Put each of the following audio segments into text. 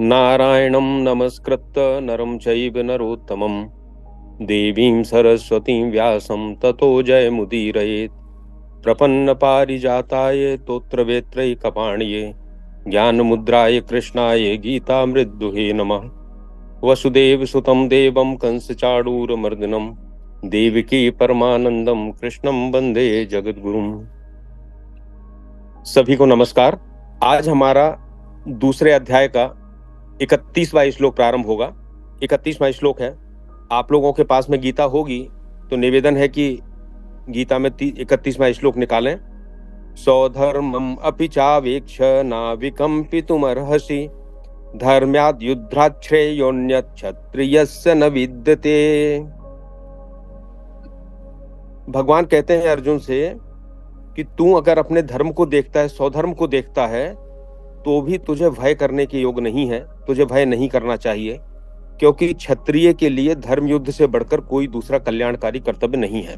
नारायणं नमस्कृत्य नरं चैव नरोत्तमं देवीं सरस्वतीं व्यासं ततो जयमुदीरयेत्। प्रपन्नपारिजाताय तोत्रवेत्रैकपाणिये ज्ञानमुद्राय कृष्णाय गीतामृतदुहे नमः। वसुदेवसुतं देवं कंसचाणूरमर्दनं देवकी परमानंदम कृष्णं वंदे जगद्गुरुम। सभी को नमस्कार। आज हमारा दूसरे अध्याय का 31वां श्लोक प्रारंभ होगा। 31वां श्लोक है। आप लोगों के पास में गीता होगी तो निवेदन है कि गीता में 31वां श्लोक निकालें। सौधर्मम अपि चावेक्ष नाविकम्पितुमर्हसि धर्म्याद् युद्धात् श्रेयोऽन्यत् क्षत्रियस्य न विद्यते। भगवान कहते हैं अर्जुन से कि तू अगर अपने धर्म को देखता है, स्वधर्म को देखता है, तो भी तुझे भय करने के योग नहीं है, तुझे भय नहीं करना चाहिए, क्योंकि क्षत्रिय के लिए धर्म युद्ध से बढ़कर कोई दूसरा कल्याणकारी कर्तव्य नहीं है।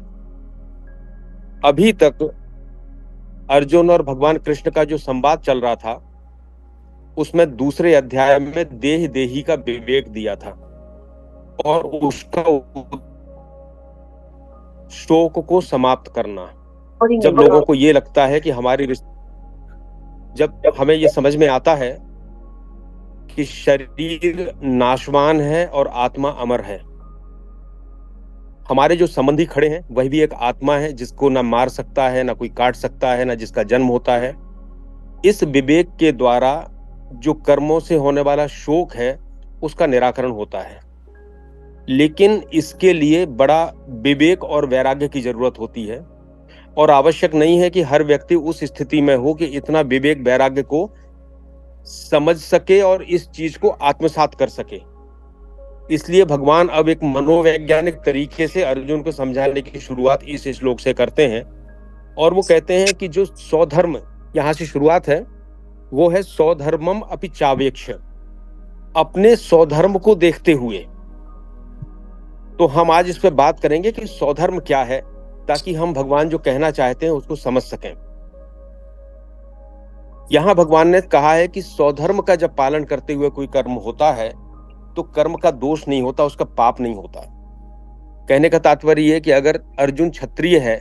अभी तक अर्जुन और भगवान कृष्ण का जो संवाद चल रहा था उसमें दूसरे अध्याय में देह देही का विवेक दिया था और उसका शोक को समाप्त करना। जब लोगों को ये लगता है कि जब हमें ये समझ में आता है कि शरीर नाशवान है और आत्मा अमर है, हमारे जो संबंधी खड़े हैं वह भी एक आत्मा है जिसको ना मार सकता है, ना कोई काट सकता है, ना जिसका जन्म होता है। इस विवेक के द्वारा जो कर्मों से होने वाला शोक है उसका निराकरण होता है, लेकिन इसके लिए बड़ा विवेक और वैराग्य की जरूरत होती है और आवश्यक नहीं है कि हर व्यक्ति उस स्थिति में हो कि इतना विवेक वैराग्य को समझ सके और इस चीज को आत्मसात कर सके। इसलिए भगवान अब एक मनोवैज्ञानिक तरीके से अर्जुन को समझाने की शुरुआत इस श्लोक से करते हैं और वो कहते हैं कि जो स्वधर्म यहां से शुरुआत है वो है स्वधर्मम अपि चावेक्ष। अपने स्वधर्म को देखते हुए, तो हम आज इस पे बात करेंगे कि स्वधर्म क्या है, ताकि हम भगवान जो कहना चाहते हैं उसको समझ सकें। यहां भगवान ने कहा है कि स्वधर्म का जब पालन करते हुए कोई कर्म होता है तो कर्म का दोष नहीं होता, उसका पाप नहीं होता। कहने का तात्पर्य यह कि अगर अर्जुन क्षत्रिय है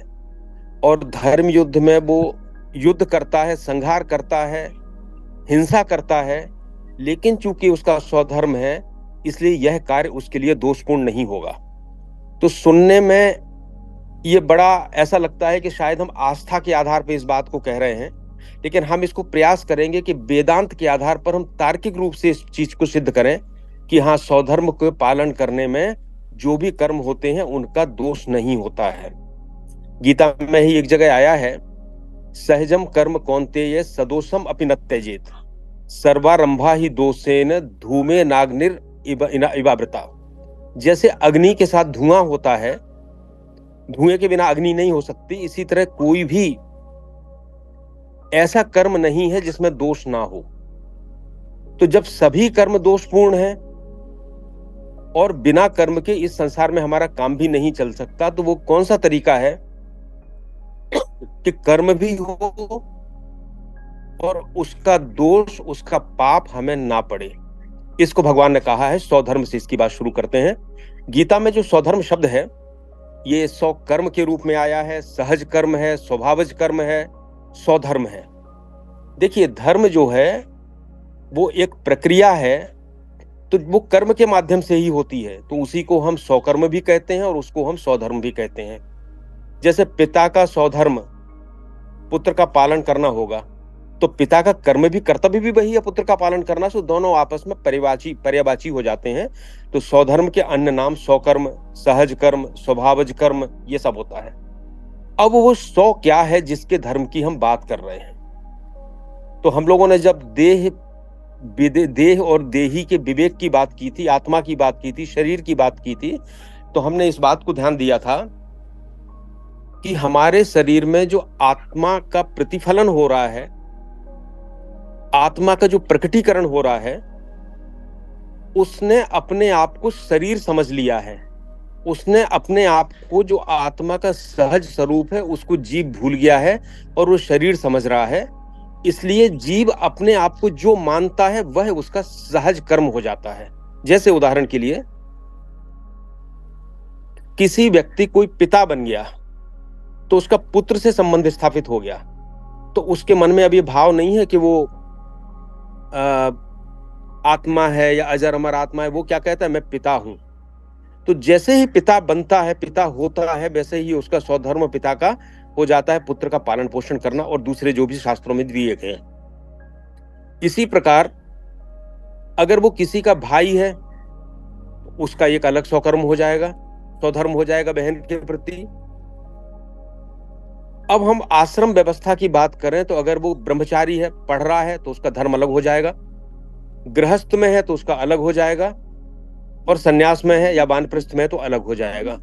और धर्म युद्ध में वो युद्ध करता है, संहार करता है, हिंसा करता है, लेकिन चूंकि उसका स्वधर्म है इसलिए यह कार्य उसके लिए दोषपूर्ण नहीं होगा। तो सुनने में ये बड़ा ऐसा लगता है कि शायद हम आस्था के आधार पर इस बात को कह रहे हैं, लेकिन हम इसको प्रयास करेंगे कि वेदांत के आधार पर हम तार्किक रूप से इस चीज को सिद्ध करें कि हाँ, स्वधर्म के पालन करने में जो भी कर्म होते हैं उनका दोष नहीं होता है। गीता में ही एक जगह आया है, सहजम कर्म कौन्तेय सदोषम अपि न त्यजेत सर्वारंभा ही दोषेन धूमे नाग्निर इवावृता। जैसे अग्नि के साथ धुआं होता है, धुएं के बिना अग्नि नहीं हो सकती, इसी तरह कोई भी ऐसा कर्म नहीं है जिसमें दोष ना हो। तो जब सभी कर्म दोषपूर्ण हैं और बिना कर्म के इस संसार में हमारा काम भी नहीं चल सकता, तो वो कौन सा तरीका है कि कर्म भी हो और उसका दोष, उसका पाप हमें ना पड़े। इसको भगवान ने कहा है स्वधर्म से। इसकी बात शुरू करते हैं। गीता में जो स्वधर्म शब्द है ये स्व कर्म के रूप में आया है, सहज कर्म है, स्वभावज कर्म है, स्वधर्म है। देखिए, धर्म जो है वो एक प्रक्रिया है, तो वो कर्म के माध्यम से ही होती है, तो उसी को हम स्वकर्म भी कहते हैं और उसको हम स्वधर्म भी कहते हैं। जैसे पिता का स्वधर्म पुत्र का पालन करना होगा, तो पिता का कर्म भी, कर्तव्य भी वही है पुत्र का पालन करना, सो दोनों आपस में पर्यायवाची हो जाते हैं। तो स्वधर्म के अन्य नाम स्वकर्म, सहज कर्म, स्वभावज कर्म, ये सब होता है। अब वो स्व क्या है जिसके धर्म की हम बात कर रहे हैं? तो हम लोगों ने जब देह और देही के विवेक की बात की थी, आत्मा की बात की थी, शरीर की बात की थी, तो हमने इस बात को ध्यान दिया था कि हमारे शरीर में जो आत्मा का प्रतिफलन हो रहा है, आत्मा का जो प्रकटीकरण हो रहा है, उसने अपने आप को शरीर समझ लिया है। उसने अपने आप को जो आत्मा का सहज स्वरूप है उसको जीव भूल गया है और वो शरीर समझ रहा है। इसलिए जीव अपने आप को जो मानता है वह उसका सहज कर्म हो जाता है। जैसे उदाहरण के लिए, किसी व्यक्ति कोई पिता बन गया तो उसका पुत्र से संबंध स्थापित हो गया, तो उसके मन में अब ये भाव नहीं है कि वो आत्मा है या अजर अमर आत्मा है। वो क्या कहता है, मैं पिता हूं। तो जैसे ही पिता बनता है, पिता होता है, वैसे ही उसका स्वधर्म पिता का हो जाता है, पुत्र का पालन पोषण करना और दूसरे जो भी शास्त्रों में दिए गए हैं। इसी प्रकार अगर वो किसी का भाई है, उसका एक अलग स्वकर्म हो जाएगा, स्वधर्म हो जाएगा बहन के प्रति। अब हम आश्रम व्यवस्था की बात करें तो अगर वो ब्रह्मचारी है, पढ़ रहा है, तो उसका धर्म अलग हो जाएगा। गृहस्थ में है तो उसका अलग हो जाएगा, और सन्यास में है या वानप्रस्थ में है तो अलग हो जाएगा।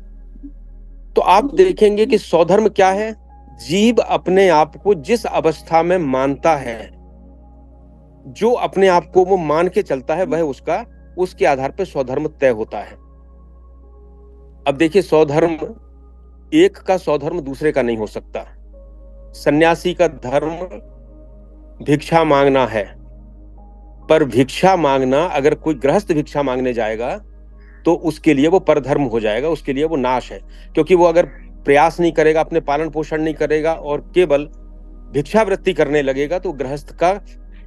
तो आप देखेंगे कि स्वधर्म क्या है, जीव अपने आप को जिस अवस्था में मानता है, जो अपने आप को वो मान के चलता है, वह उसका उसके आधार पर स्वधर्म तय होता है। अब देखिए, स्वधर्म, एक का स्वधर्म दूसरे का नहीं हो सकता। सन्यासी का धर्म भिक्षा मांगना है, पर भिक्षा मांगना, अगर कोई गृहस्थ भिक्षा मांगने जाएगा तो उसके लिए वो परधर्म हो जाएगा, उसके लिए वो नाश है। क्योंकि वो अगर प्रयास नहीं करेगा, अपने पालन पोषण नहीं करेगा और केवल भिक्षावृत्ति करने लगेगा, तो गृहस्थ का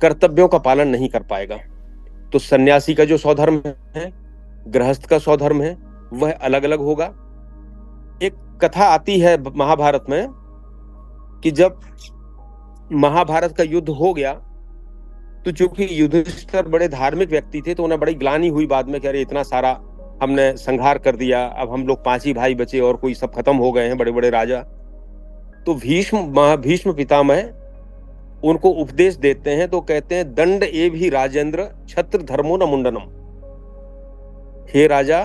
कर्तव्यों का पालन नहीं कर पाएगा। तो सन्यासी का जो स्वधर्म है, गृहस्थ का स्वधर्म है, वह अलग अलग होगा। एक कथा आती है महाभारत में कि जब महाभारत का युद्ध हो गया, तो चूंकि युधिष्ठिर बड़े धार्मिक व्यक्ति थे, तो उन्हें बड़ी ग्लानि हुई बाद में कि अरे इतना सारा हमने संहार कर दिया, अब हम लोग 5 ही भाई बचे और कोई सब खत्म हो गए हैं, बड़े बड़े राजा। तो भीष्म पितामह उनको उपदेश देते हैं, तो कहते हैं, दंड एवि राजेंद्र छत्र धर्मो न मुंडनम। हे राजा,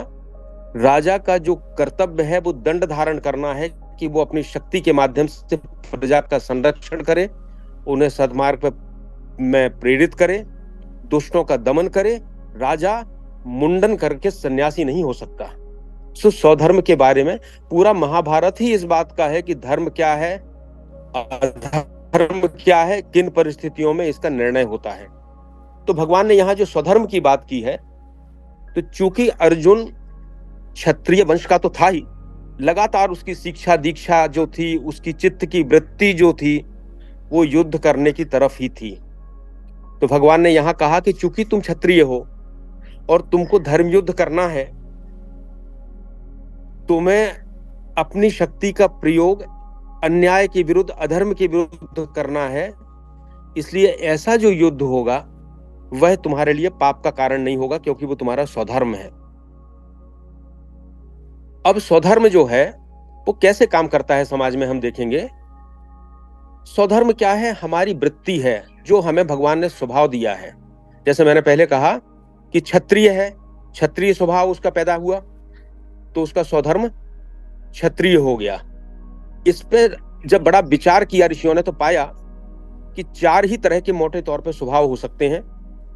राजा का जो कर्तव्य है वो दंड धारण करना है, कि वो अपनी शक्ति के माध्यम से प्रजा का संरक्षण करे, उन्हें सद्मार्ग में प्रेरित करे, दुष्टों का दमन करे। राजा मुंडन करके सन्यासी नहीं हो सकता। सो स्वधर्म के बारे में पूरा महाभारत ही इस बात का है कि धर्म क्या है, अधर्म क्या है, किन परिस्थितियों में इसका निर्णय होता है। तो भगवान ने यहां जो स्वधर्म की बात की है, तो चूंकि अर्जुन क्षत्रिय वंश का तो था ही, लगातार उसकी शिक्षा दीक्षा जो थी, उसकी चित्त की वृत्ति जो थी, वो युद्ध करने की तरफ ही थी। तो भगवान ने यहां कहा कि चूंकि तुम क्षत्रिय हो और तुमको धर्म युद्ध करना है, तुम्हें अपनी शक्ति का प्रयोग अन्याय के विरुद्ध, अधर्म के विरुद्ध करना है। इसलिए ऐसा जो युद्ध होगा वह तुम्हारे लिए पाप का कारण नहीं होगा, क्योंकि वो तुम्हारा स्वधर्म है। अब स्वधर्म जो है वो कैसे काम करता है समाज में, हम देखेंगे। स्वधर्म क्या है, हमारी वृत्ति है जो हमें भगवान ने स्वभाव दिया है। जैसे मैंने पहले कहा कि क्षत्रिय है, क्षत्रिय स्वभाव उसका पैदा हुआ, तो उसका स्वधर्म क्षत्रिय हो गया। इस पर जब बड़ा विचार किया ऋषियों ने, तो पाया कि 4 ही तरह के मोटे तौर पे स्वभाव हो सकते हैं,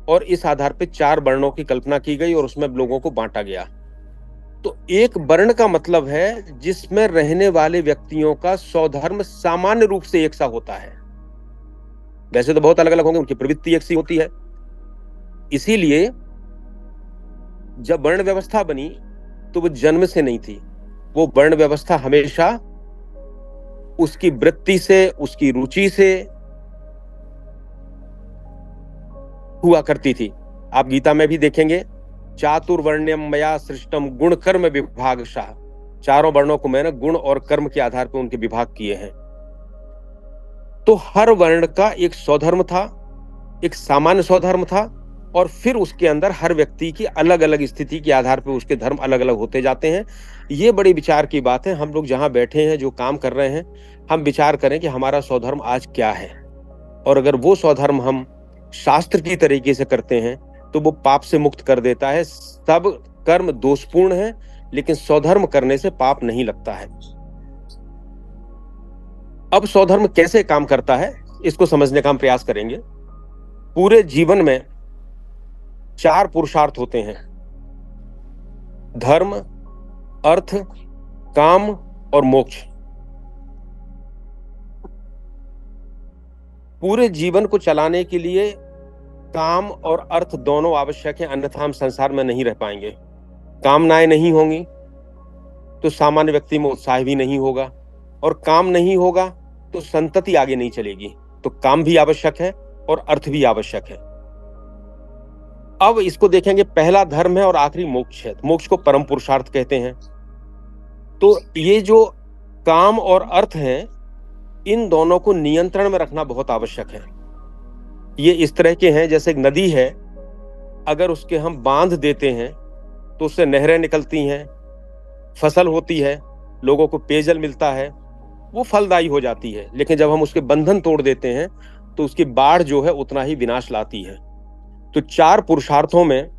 और इस आधार पे 4 वर्णों की कल्पना की गई और उसमें लोगों को बांटा गया। तो एक वर्ण का मतलब है जिसमें रहने वाले व्यक्तियों का स्वधर्म सामान्य रूप से एक सा होता है। वैसे तो बहुत अलग अलग होंगे, उनकी प्रवृत्ति एक सी होती है। इसीलिए जब वर्ण व्यवस्था बनी तो वो जन्म से नहीं थी, वो वर्ण व्यवस्था हमेशा उसकी वृत्ति से, उसकी रुचि से हुआ करती थी। आप गीता में भी देखेंगे, चातुर्वर्ण्यम मया सृष्टम गुण कर्म विभागशः। 4 वर्णों को मैंने गुण और कर्म के आधार पर उनके विभाग किए हैं। तो हर वर्ण का एक स्वधर्म था, एक सामान्य स्वधर्म था, और फिर उसके अंदर हर व्यक्ति की अलग अलग स्थिति के आधार पर उसके धर्म अलग अलग होते जाते हैं। ये बड़ी विचार की बात है। हम लोग जहां बैठे हैं, जो काम कर रहे हैं, हम विचार करें कि हमारा स्वधर्म आज क्या है, और अगर वो स्वधर्म हम शास्त्र की तरीके से करते हैं तो वो पाप से मुक्त कर देता है। सब कर्म दोषपूर्ण है, लेकिन स्वधर्म करने से पाप नहीं लगता है। अब स्वधर्म कैसे काम करता है, इसको समझने का हम प्रयास करेंगे। पूरे जीवन में 4 पुरुषार्थ होते हैं: धर्म, अर्थ, काम और मोक्ष। पूरे जीवन को चलाने के लिए काम और अर्थ दोनों आवश्यक हैं, अन्यथा हम संसार में नहीं रह पाएंगे। कामनाएं नहीं होंगी तो सामान्य व्यक्ति में उत्साह भी नहीं होगा, और काम नहीं होगा तो संतति आगे नहीं चलेगी। तो काम भी आवश्यक है और अर्थ भी आवश्यक है। अब इसको देखेंगे, पहला धर्म है और आखिरी मोक्ष है। मोक्ष को परम पुरुषार्थ कहते हैं। तो ये जो काम और अर्थ हैं, इन दोनों को नियंत्रण में रखना बहुत आवश्यक है। ये इस तरह के हैं जैसे एक नदी है, अगर उसके हम बांध देते हैं तो उससे नहरें निकलती हैं, फसल होती है, लोगों को पेयजल मिलता है, वो फलदायी हो जाती है। लेकिन जब हम उसके बंधन तोड़ देते हैं तो उसकी बाढ़ जो है उतना ही विनाश लाती है। तो चार पुरुषार्थों में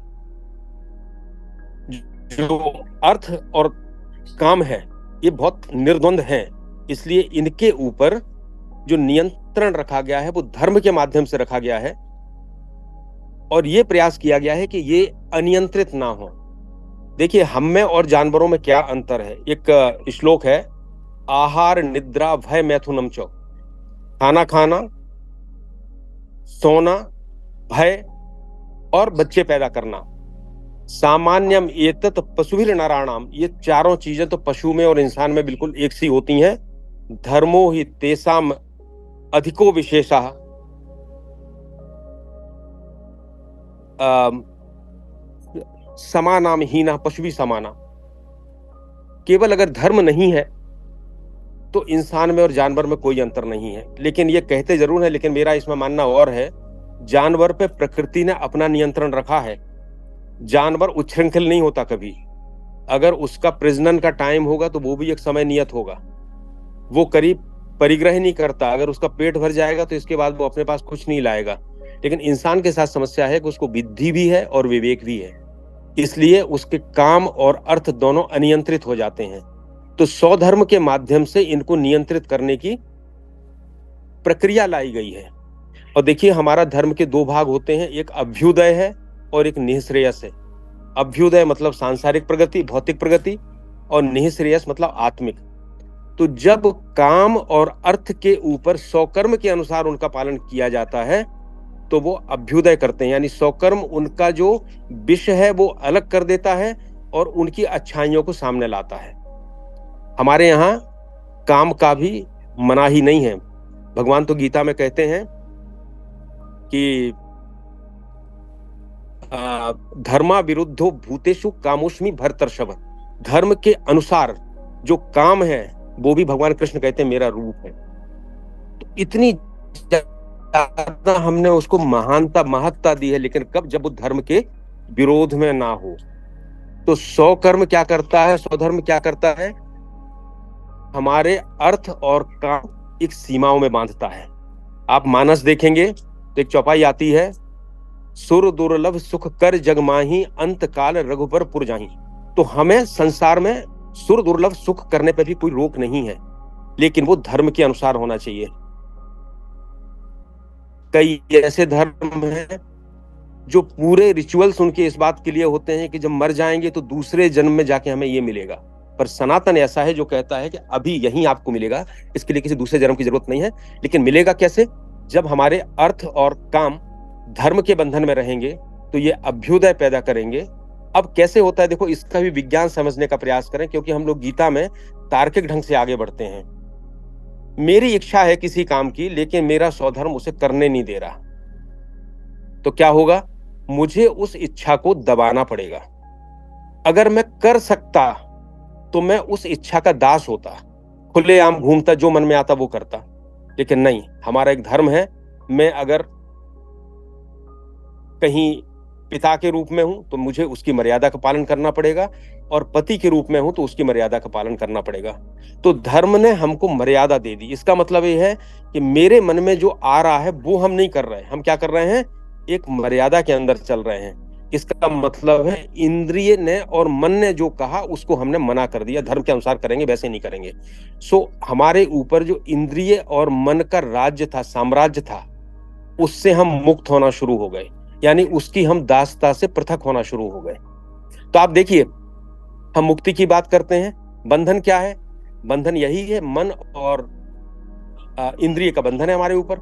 जो अर्थ और काम है ये बहुत निर्द्वंद है, इसलिए इनके ऊपर जो नियंत्रण रखा गया है वो धर्म के माध्यम से रखा गया है, और ये प्रयास किया गया है कि ये अनियंत्रित ना हो। देखिए, हम में और जानवरों में क्या अंतर है। एक श्लोक है, आहार निद्रा भय मैथुनम च, खाना खाना, सोना, भय और बच्चे पैदा करना। सामान्यम एतत् पशुभिर नराणाम, ये चारों चीजें तो पशु में और इंसान में बिल्कुल एक सी होती हैं। धर्मो ही तेसाम अधिको विशेषः, समानाम हीना पशु भी समाना। केवल अगर धर्म नहीं है तो इंसान में और जानवर में कोई अंतर नहीं है। लेकिन ये कहते जरूर है, लेकिन मेरा इसमें मानना और है, जानवर पे प्रकृति ने अपना नियंत्रण रखा है। जानवर उच्छृंखल नहीं होता कभी। अगर उसका प्रजनन का टाइम होगा तो वो भी एक समय नियत होगा। वो करीब परिग्रह नहीं करता, अगर उसका पेट भर जाएगा तो इसके बाद वो अपने पास कुछ नहीं लाएगा। लेकिन इंसान के साथ समस्या है कि उसको बुद्धि भी है और विवेक भी है, इसलिए उसके काम और अर्थ दोनों अनियंत्रित हो जाते हैं। तो स्वधर्म के माध्यम से इनको नियंत्रित करने की प्रक्रिया लाई गई है। और देखिए, हमारा धर्म के दो भाग होते हैं, एक अभ्युदय है और एक निःश्रेयस है। अभ्युदय मतलब सांसारिक प्रगति, भौतिक प्रगति, और निःश्रेयस मतलब आत्मिक। तो जब काम और अर्थ के ऊपर स्वकर्म के अनुसार उनका पालन किया जाता है तो वो अभ्युदय करते हैं, यानी स्वकर्म उनका जो विषय है वो अलग कर देता है और उनकी अच्छाइयों को सामने लाता है। हमारे यहाँ काम का भी मनाही नहीं है। भगवान तो गीता में कहते हैं कि धर्मा विरुद्धो भूतेषु कामोष्मि भरतर्षभ। धर्म के अनुसार जो काम है वो भी भगवान कृष्ण कहते हैं मेरा रूप है। तो इतनी ज्यादा हमने उसको महानता महत्ता दी है, लेकिन कब, जब वो धर्म के विरोध में ना हो। तो स्वकर्म क्या करता है, स्वधर्म क्या करता है, हमारे अर्थ और काम एक सीमाओं में बांधता है। आप मानस देखेंगे तो एक चौपाई आती है, सुर दुर्लभ सुख कर जग माही, अंत काल रघुबर पुर जाही। तो हमें संसार में सुर दुर्लभ सुख करने पर भी कोई रोक नहीं है, लेकिन वो धर्म के अनुसार होना चाहिए। कई ऐसे धर्म हैं जो पूरे रिचुअल्स उनके इस बात के लिए होते हैं कि जब मर जाएंगे तो दूसरे जन्म में जाके हमें ये मिलेगा। पर सनातन ऐसा है जो कहता है कि अभी यहीं आपको मिलेगा, इसके लिए किसी दूसरे जन्म की जरूरत नहीं है। लेकिन मिलेगा कैसे, जब हमारे अर्थ और काम धर्म के बंधन में रहेंगे तो ये अभ्युदय पैदा करेंगे। अब कैसे होता है, देखो, इसका भी विज्ञान समझने का प्रयास करें, क्योंकि हम लोग गीता में तार्किक ढंग से आगे बढ़ते हैं। मेरी इच्छा है किसी काम की, लेकिन मेरा स्वधर्म उसे करने नहीं दे रहा, तो क्या होगा, मुझे उस इच्छा को दबाना पड़ेगा। अगर मैं कर सकता तो मैं उस इच्छा का दास होता, खुलेआम घूमता, जो मन में आता वो करता। लेकिन नहीं, हमारा एक धर्म है। मैं अगर कहीं पिता के रूप में हूं तो मुझे उसकी मर्यादा का पालन करना पड़ेगा, और पति के रूप में हूं तो उसकी मर्यादा का पालन करना पड़ेगा। तो धर्म ने हमको मर्यादा दे दी। इसका मतलब यह है कि मेरे मन में जो आ रहा है वो हम नहीं कर रहे हैं। हम क्या कर रहे हैं, एक मर्यादा के अंदर चल रहे हैं। इसका मतलब है इंद्रिय ने और मन ने जो कहा उसको हमने मना कर दिया, धर्म के अनुसार करेंगे, वैसे नहीं करेंगे। सो हमारे ऊपर जो इंद्रिय और मन का राज्य था, साम्राज्य था, उससे हम मुक्त होना शुरू हो गए, यानी उसकी हम दासता से पृथक होना शुरू हो गए। तो आप देखिए, हम मुक्ति की बात करते हैं, बंधन क्या है, बंधन यही है, मन और इंद्रिय का बंधन है हमारे ऊपर।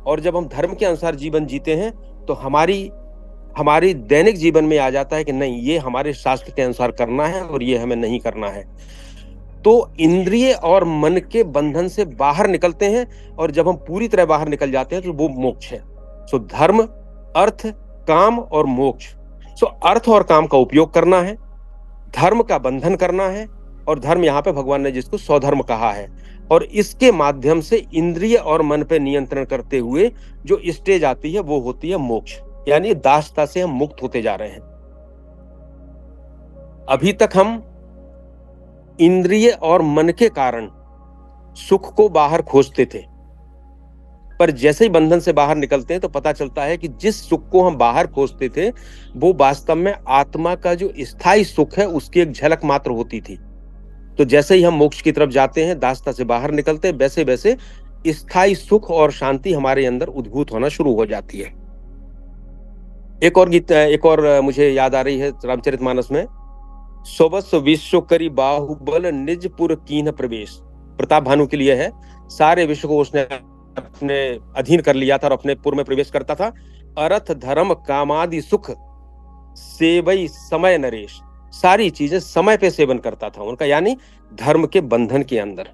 और जब हम धर्म के अनुसार जीवन जीते हैं तो हमारी दैनिक जीवन में आ जाता है कि नहीं, ये हमारे शास्त्र के अनुसार करना है और ये हमें नहीं करना है। तो इंद्रिय और मन के बंधन से बाहर निकलते हैं, और जब हम पूरी तरह बाहर निकल जाते हैं तो वो मोक्ष है। सो धर्म, अर्थ, काम और मोक्ष। सो अर्थ और काम का उपयोग करना है, धर्म का बंधन करना है, और धर्म यहाँ पे भगवान ने जिसको स्वधर्म कहा है, और इसके माध्यम से इंद्रिय और मन पे नियंत्रण करते हुए जो स्टेज आती है वो होती है मोक्ष, यानी दासता से हम मुक्त होते जा रहे हैं। अभी तक हम इंद्रिय और मन के कारण सुख को बाहर खोजते थे, पर जैसे ही बंधन से बाहर निकलते हैं तो पता चलता है कि जिस सुख को हम बाहर खोजते थे वो वास्तव में आत्मा का जो स्थायी सुख है उसकी एक झलक मात्र होती थी। तो जैसे ही हम मोक्ष की तरफ जाते हैं, दासता से बाहर निकलते हैं, वैसे वैसे स्थायी सुख और शांति हमारे अंदर उद्भूत होना शुरू हो जाती है। एक और मुझे याद आ रही है रामचरितमानस में, सोबस विश्व करी बाहुबल निजपुर कीन प्रवेश। प्रताप भानु के लिए है, सारे विश्व को उसने अपने अधीन कर लिया था और अपने पुर में प्रवेश करता था। अर्थ धर्म कामादि सुख सेवई समय नरेश, सारी चीजें समय पे सेवन करता था उनका, यानी धर्म के बंधन के अंदर।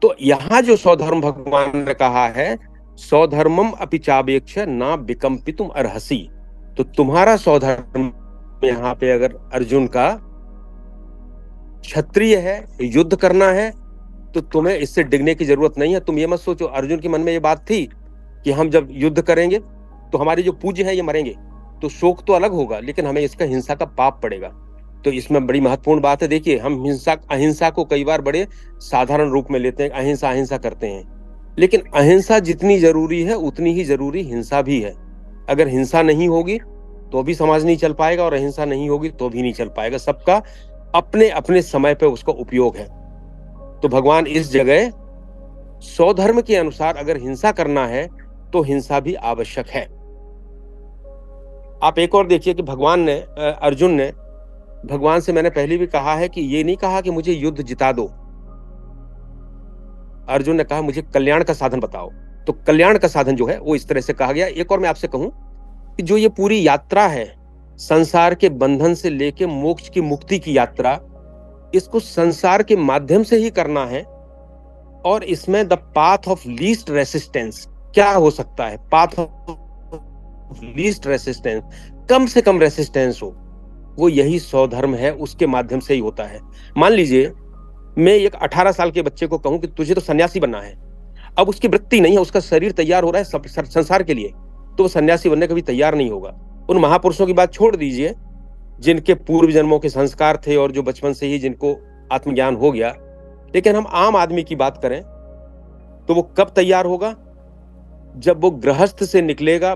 तो यहां जो स्वधर्म भगवान ने कहा है, स्वधर्मम अपि चावेक्ष ना विकंपितुम अर्हसि, तो तुम्हारा स्वधर्म यहाँ पे अगर अर्जुन का क्षत्रिय है, युद्ध करना है, तो तुम्हें इससे डिगने की जरूरत नहीं है। तुम ये मत सोचो, अर्जुन के मन में ये बात थी कि हम जब युद्ध करेंगे तो हमारे जो पूज्य है ये मरेंगे, तो शोक तो अलग होगा लेकिन हमें इसका हिंसा का पाप पड़ेगा। तो इसमें बड़ी महत्वपूर्ण बात है। देखिए, हम अहिंसा को कई बार बड़े साधारण रूप में लेते हैं, अहिंसा अहिंसा करते हैं, लेकिन अहिंसा जितनी जरूरी है उतनी ही जरूरी हिंसा भी है। अगर हिंसा नहीं होगी तो भी समाज नहीं चल पाएगा, और अहिंसा नहीं होगी तो भी नहीं चल पाएगा। सबका अपने अपने समय पे उसका उपयोग है। तो भगवान इस जगह स्वधर्म के अनुसार अगर हिंसा करना है तो हिंसा भी आवश्यक है। आप एक और देखिए कि अर्जुन ने भगवान से, मैंने पहले भी कहा है कि ये नहीं कहा कि मुझे युद्ध जिता दो, अर्जुन ने कहा मुझे कल्याण का साधन बताओ। तो कल्याण का साधन जो है वो इस तरह से कहा गया। एक और मैं आपसे कहूं कि जो ये पूरी यात्रा है, संसार के बंधन से लेके मोक्ष की मुक्ति की यात्रा, इसको संसार के माध्यम से ही करना है। और इसमें the path of least resistance क्या हो सकता है? पाथ ऑफ लीस्ट रेसिस्टेंस, कम से कम रेसिस्टेंस हो, वो यही स्वधर्म है, उसके माध्यम से ही होता है। मान लीजिए मैं एक 18 साल के बच्चे को कहूं कि तुझे तो सन्यासी बनना है, अब उसकी वृत्ति नहीं है, उसका शरीर तैयार हो रहा है संसार के लिए, तो वो सन्यासी बनने कभी तैयार नहीं होगा। उन महापुरुषों की बात छोड़ दीजिए जिनके पूर्व जन्मों के संस्कार थे और जो बचपन से ही जिनको आत्मज्ञान हो गया, लेकिन हम आम आदमी की बात करें तो वो कब तैयार होगा? जब वो गृहस्थ से निकलेगा,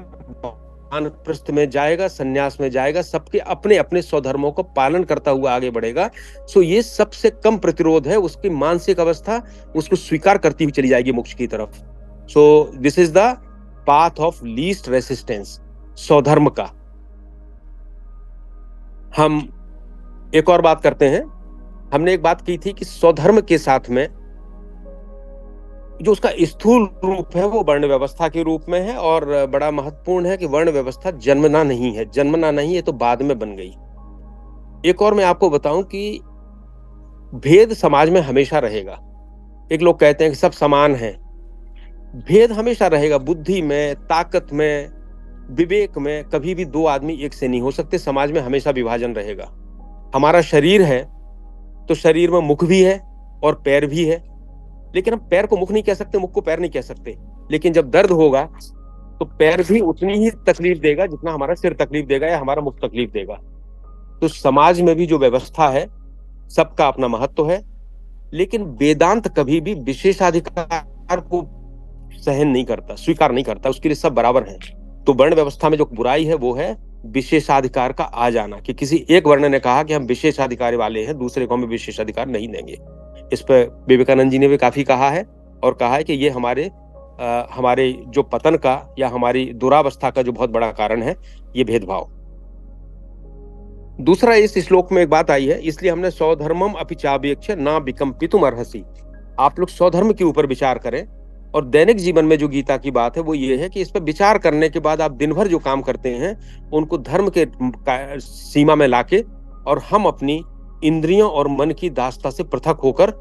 वानप्रस्थ में जाएगा, सन्यास में जाएगा, सबके अपने अपने स्वधर्मों को पालन करता हुआ आगे बढ़ेगा। सो ये सबसे कम प्रतिरोध है, उसकी मानसिक अवस्था उसको स्वीकार करती हुई चली जाएगी मोक्ष की तरफ। So this is the path of least resistance, स्वधर्म का। हम एक और बात करते हैं। हमने एक बात की थी कि स्वधर्म के साथ में जो उसका स्थूल रूप है वो वर्ण व्यवस्था के रूप में है, और बड़ा महत्वपूर्ण है कि वर्ण व्यवस्था जन्मना नहीं है, जन्मना नहीं है तो बाद में बन गई। एक और मैं आपको बताऊं कि भेद समाज में हमेशा रहेगा। एक लोग कहते हैं कि सब समान हैं, भेद हमेशा रहेगा, बुद्धि में, ताकत में, विवेक में। कभी भी दो आदमी एक से नहीं हो सकते, समाज में हमेशा विभाजन रहेगा। हमारा शरीर है तो शरीर में मुख भी है और पैर भी है, लेकिन हम पैर को मुख नहीं कह सकते, मुख को पैर नहीं कह सकते। लेकिन जब दर्द होगा तो पैर भी उतनी ही तकलीफ देगा जितना हमारा सिर तकलीफ देगा या हमारा मुख तकलीफ देगा। तो समाज में भी जो व्यवस्था है, सबका अपना महत्व है, लेकिन वेदांत कभी भी विशेषाधिकार को सहन नहीं करता, स्वीकार नहीं करता, उसके लिए सब बराबर हैं। तो वर्ण व्यवस्था में जो बुराई है वो है विशेषाधिकार का आ जाना, कि किसी एक वर्ण ने कहा कि हम विशेषाधिकार वाले हैं, दूसरे को हम विशेषाधिकार नहीं देंगे। इस पर विवेकानंद जी ने भी काफी कहा है, और कहा है कि ये हमारे जो पतन का या हमारी दुरावस्था का जो बहुत बड़ा कारण है, ये भेदभाव। दूसरा, इस श्लोक में एक बात आई है, इसलिए हमने स्वधर्मम अपि चावेक्ष ना विकंपितुम अर्हसि। आप लोग स्वधर्म के ऊपर विचार करें, और दैनिक जीवन में जो गीता की बात है वो ये है कि इस पर विचार करने के बाद आप दिन भर जो काम करते हैं उनको धर्म के सीमा में लाके और हम अपनी इंद्रियों और मन की दासता से पृथक होकर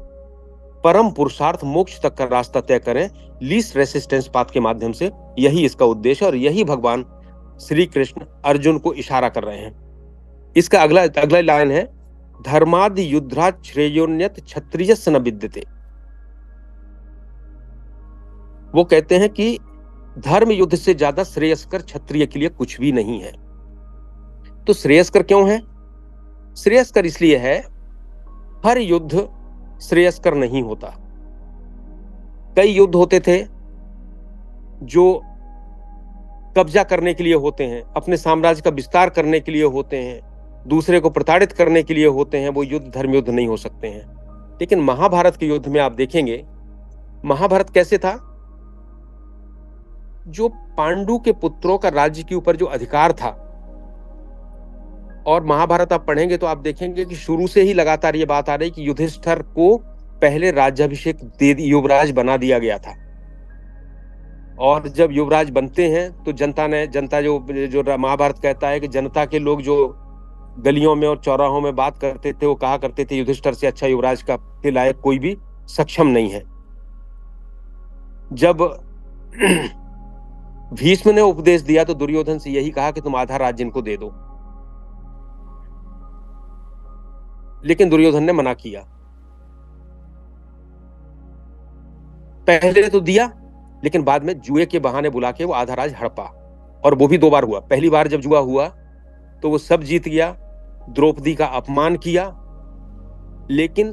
परम पुरुषार्थ मोक्ष तक का रास्ता तय करें लीस्ट रेसिस्टेंस पाथ के माध्यम से। यही इसका उद्देश्य और यही भगवान श्री कृष्ण अर्जुन को इशारा कर रहे हैं। इसका अगला लाइन है धर्मादि युद्धा श्रेयोन्यत क्षत्रियस्य न विद्यते। वो कहते हैं कि धर्म युद्ध से ज्यादा श्रेयस्कर क्षत्रिय के लिए कुछ भी नहीं है। तो श्रेयस्कर क्यों है? श्रेयस्कर इसलिए है हर युद्ध श्रेयस्कर नहीं होता। कई युद्ध होते थे जो कब्जा करने के लिए होते हैं, अपने साम्राज्य का विस्तार करने के लिए होते हैं, दूसरे को प्रताड़ित करने के लिए होते हैं, वो युद्ध धर्म युद्ध नहीं हो सकते हैं। लेकिन महाभारत के युद्ध में आप देखेंगे महाभारत कैसे था, जो पांडु के पुत्रों का राज्य के ऊपर जो अधिकार था, और महाभारत आप पढ़ेंगे तो आप देखेंगे कि शुरू से ही लगातार ये बात आ रही कि युधिष्ठिर को पहले राज्याभिषेक युवराज बना दिया गया था। और जब युवराज बनते हैं तो जनता जो महाभारत कहता है कि जनता के लोग जो गलियों में और चौराहों में बात करते थे वो कहा करते थे युधिष्ठिर से अच्छा युवराज का के लायक कोई भी सक्षम नहीं है। जब भीष्म ने उपदेश दिया तो दुर्योधन से यही कहा कि तुम आधा राज्य इनको दे दो, लेकिन दुर्योधन ने मना किया। पहले तो दिया लेकिन बाद में जुए के बहाने बुला के वो आधा राज हड़पा, और वो भी 2 बार हुआ। पहली बार जब जुआ हुआ तो वो सब जीत गया, द्रौपदी का अपमान किया, लेकिन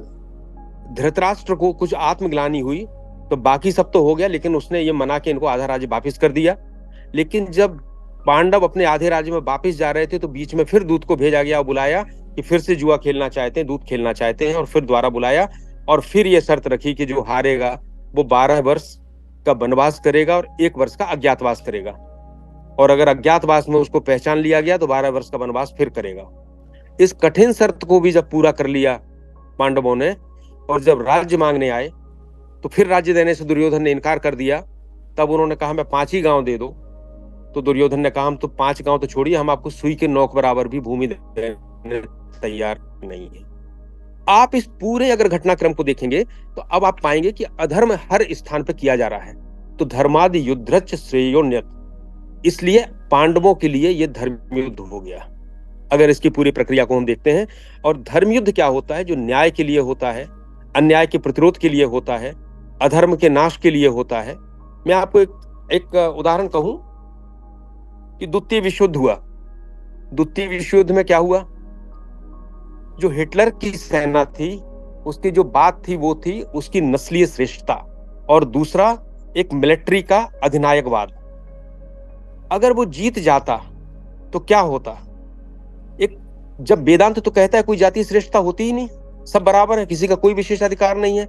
धृतराष्ट्र को कुछ आत्मग्लानि हुई तो बाकी सब तो हो गया, लेकिन उसने ये मना के इनको आधा राज्य वापिस कर दिया। लेकिन जब पांडव अपने आधे राज्य में वापिस जा रहे थे तो बीच में फिर दूत को भेजा गया और बुलाया कि फिर से जुआ खेलना चाहते हैं, दूत खेलना चाहते हैं, और फिर दोबारा बुलाया और फिर ये शर्त रखी कि जो हारेगा वो 12 वर्ष का वनवास करेगा और 1 वर्ष का अज्ञातवास करेगा, और अगर अज्ञातवास में उसको पहचान लिया गया तो 12 वर्ष का वनवास फिर करेगा। इस कठिन शर्त को भी जब पूरा कर लिया पांडवों ने, और जब राज्य मांगने आए तो फिर राज्य देने से दुर्योधन ने इनकार कर दिया। तब उन्होंने कहा मैं 5 ही गांव दे दो, तो दुर्योधन ने कहा हम तो 5 गांव तो छोड़िए, हम आपको सुई के नोक बराबर भी भूमि देने तैयार नहीं है। आप इस पूरे अगर घटनाक्रम को देखेंगे तो अब आप पाएंगे कि अधर्म हर स्थान पर किया जा रहा है। तो धर्मादि युद्धच श्रेयोन्यत, इसलिए पांडवों के लिए यह धर्म युद्ध हो गया। अगर इसकी पूरी प्रक्रिया को हम देखते हैं, और धर्म युद्ध क्या होता है, जो न्याय के लिए होता है, अन्याय के प्रतिरोध के लिए होता है, अधर्म के नाश के लिए होता है। मैं आपको एक उदाहरण कहूं कि द्वितीय विश्व युद्ध हुआ। द्वितीय विश्व युद्ध में क्या हुआ, जो हिटलर की सेना थी उसकी जो बात थी वो थी उसकी नस्लीय श्रेष्ठता, और दूसरा एक मिलिट्री का अधिनायकवाद। अगर वो जीत जाता तो क्या होता, एक जब वेदांत तो कहता है कोई जातीय श्रेष्ठता होती ही नहीं, सब बराबर है, किसी का कोई विशेषाधिकार नहीं है,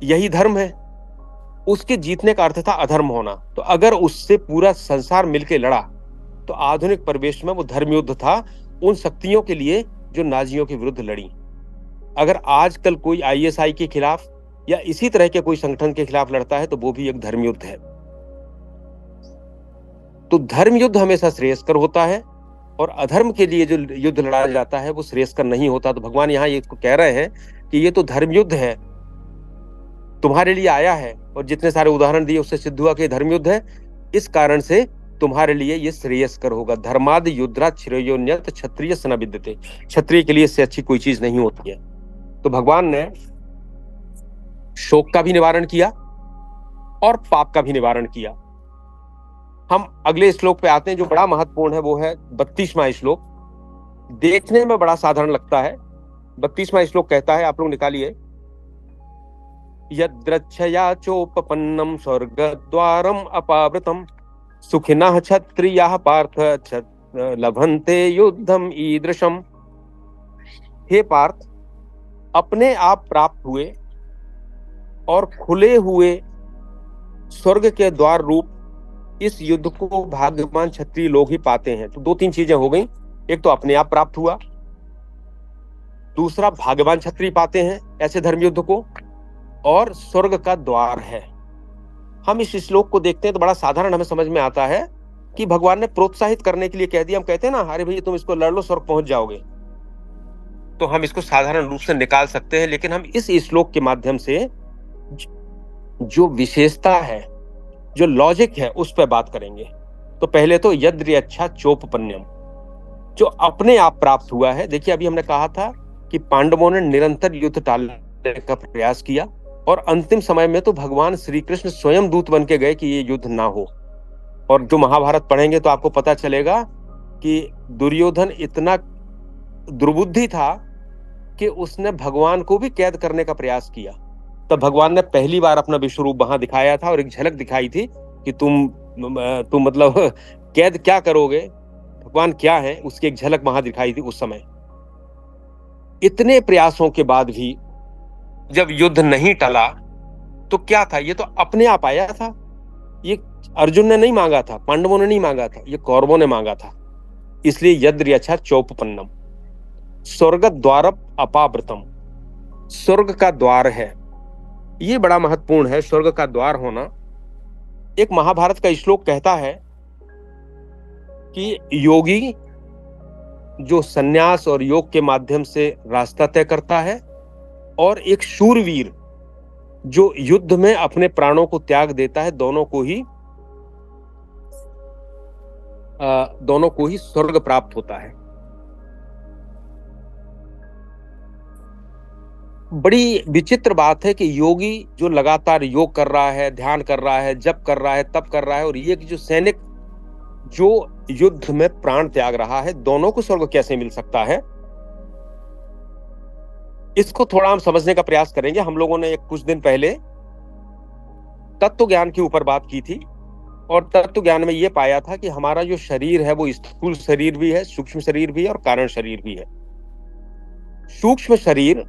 यही धर्म है। उसके जीतने का अर्थ था अधर्म होना। तो अगर उससे पूरा संसार मिलकर लड़ा तो आधुनिक परिवेश में वो धर्म युद्ध था उन शक्तियों के लिए जो नाजियों के विरुद्ध लड़ी। अगर आजकल कोई आईएसआई के खिलाफ या इसी तरह के कोई संगठन के खिलाफ लड़ता है तो वो भी एक धर्म युद्ध है। तो धर्म युद्ध हमेशा श्रेयस्कर होता है, और अधर्म के लिए जो युद्ध लड़ा जाता है वो श्रेयस्कर नहीं होता। तो भगवान यहाँ ये कह रहे हैं कि ये तो धर्म युद्ध है, तुम्हारे लिए आया है, और जितने सारे उदाहरण दिए उससे सिद्ध हुआ कि धर्म युद्ध है, इस कारण से तुम्हारे लिए ये श्रेयस्कर होगा। धर्मादि युद्धा श्रेयोन्यत क्षत्रियस्य न विद्यते, क्षत्रिय के लिए इससे अच्छी कोई चीज नहीं होती है। तो भगवान ने शोक का भी निवारण किया और पाप का भी निवारण किया। हम अगले श्लोक पे आते हैं जो बड़ा महत्वपूर्ण है, वो है 32वां श्लोक। देखने में बड़ा साधारण लगता है। 32वां श्लोक कहता है, आप लोग निकालिए, यद्रच्छया चोपपन्नम स्वर्गद्वारम अपावृतम सुखिनः क्षत्रियाः पार्थ लभन्ते युद्धम ईदृशम। हे पार्थ, अपने आप प्राप्त हुए और खुले हुए स्वर्ग के द्वार रूप इस युद्ध को भाग्यवान क्षत्रिय लोग ही पाते हैं। तो 2-3 चीजें हो गई, एक तो अपने आप प्राप्त हुआ, दूसरा भाग्यवान क्षत्रिय पाते हैं ऐसे धर्म युद्ध को, और स्वर्ग का द्वार है। हम इस श्लोक को देखते हैं तो बड़ा साधारण हमें समझ में आता है कि भगवान ने प्रोत्साहित करने के लिए कह दिया। हम कहते हैं ना, अरे भैया तुम इसको लड़ लो, स्वर्ग पहुंच जाओगे। तो हम इसको साधारण रूप से निकाल सकते हैं, लेकिन हम इस श्लोक के माध्यम से जो विशेषता है, जो लॉजिक है, उस पर बात करेंगे। तो पहले तो यद्रि अच्छा चोपपन्यम, जो अपने आप प्राप्त हुआ है। देखिए, अभी हमने कहा था कि पांडवों ने निरंतर युद्ध टालने का प्रयास किया और अंतिम समय में तो भगवान श्री कृष्ण स्वयं दूत बन के गए कि ये युद्ध ना हो। और जो महाभारत पढ़ेंगे तो आपको पता चलेगा कि दुर्योधन इतना दुर्बुद्धि था कि उसने भगवान को भी कैद करने का प्रयास किया। तब भगवान ने पहली बार अपना विश्व रूप वहां दिखाया था और एक झलक दिखाई थी कि तुम मतलब कैद क्या करोगे, भगवान क्या है, उसकी एक झलक वहां दिखाई थी उस समय। इतने प्रयासों के बाद भी जब युद्ध नहीं टला तो क्या था, ये तो अपने आप आया था। ये अर्जुन ने नहीं मांगा था, पांडवों ने नहीं मांगा था, ये कौरवों ने मांगा था। इसलिए यद्रि अच्छा चौपन्नम, स्वर्ग द्वार अपावृतम, स्वर्ग का द्वार है। ये बड़ा महत्वपूर्ण है, स्वर्ग का द्वार होना। एक महाभारत का श्लोक कहता है कि योगी जो सन्यास और योग के माध्यम से रास्ता तय करता है, और एक शूरवीर जो युद्ध में अपने प्राणों को त्याग देता है, दोनों को ही स्वर्ग प्राप्त होता है। बड़ी विचित्र बात है कि योगी जो लगातार योग कर रहा है, ध्यान कर रहा है, जप कर रहा है, तप कर रहा है, और ये जो सैनिक जो युद्ध में प्राण त्याग रहा है, दोनों को स्वर्ग कैसे मिल सकता है? इसको थोड़ा हम समझने का प्रयास करेंगे। हम लोगों ने कुछ दिन पहले तत्व ज्ञान के ऊपर बात की थी, और तत्व ज्ञान में यह पाया था कि हमारा जो शरीर है वो स्थूल शरीर भी है, सूक्ष्म शरीर भी है और कारण शरीर भी है। सूक्ष्म शरीर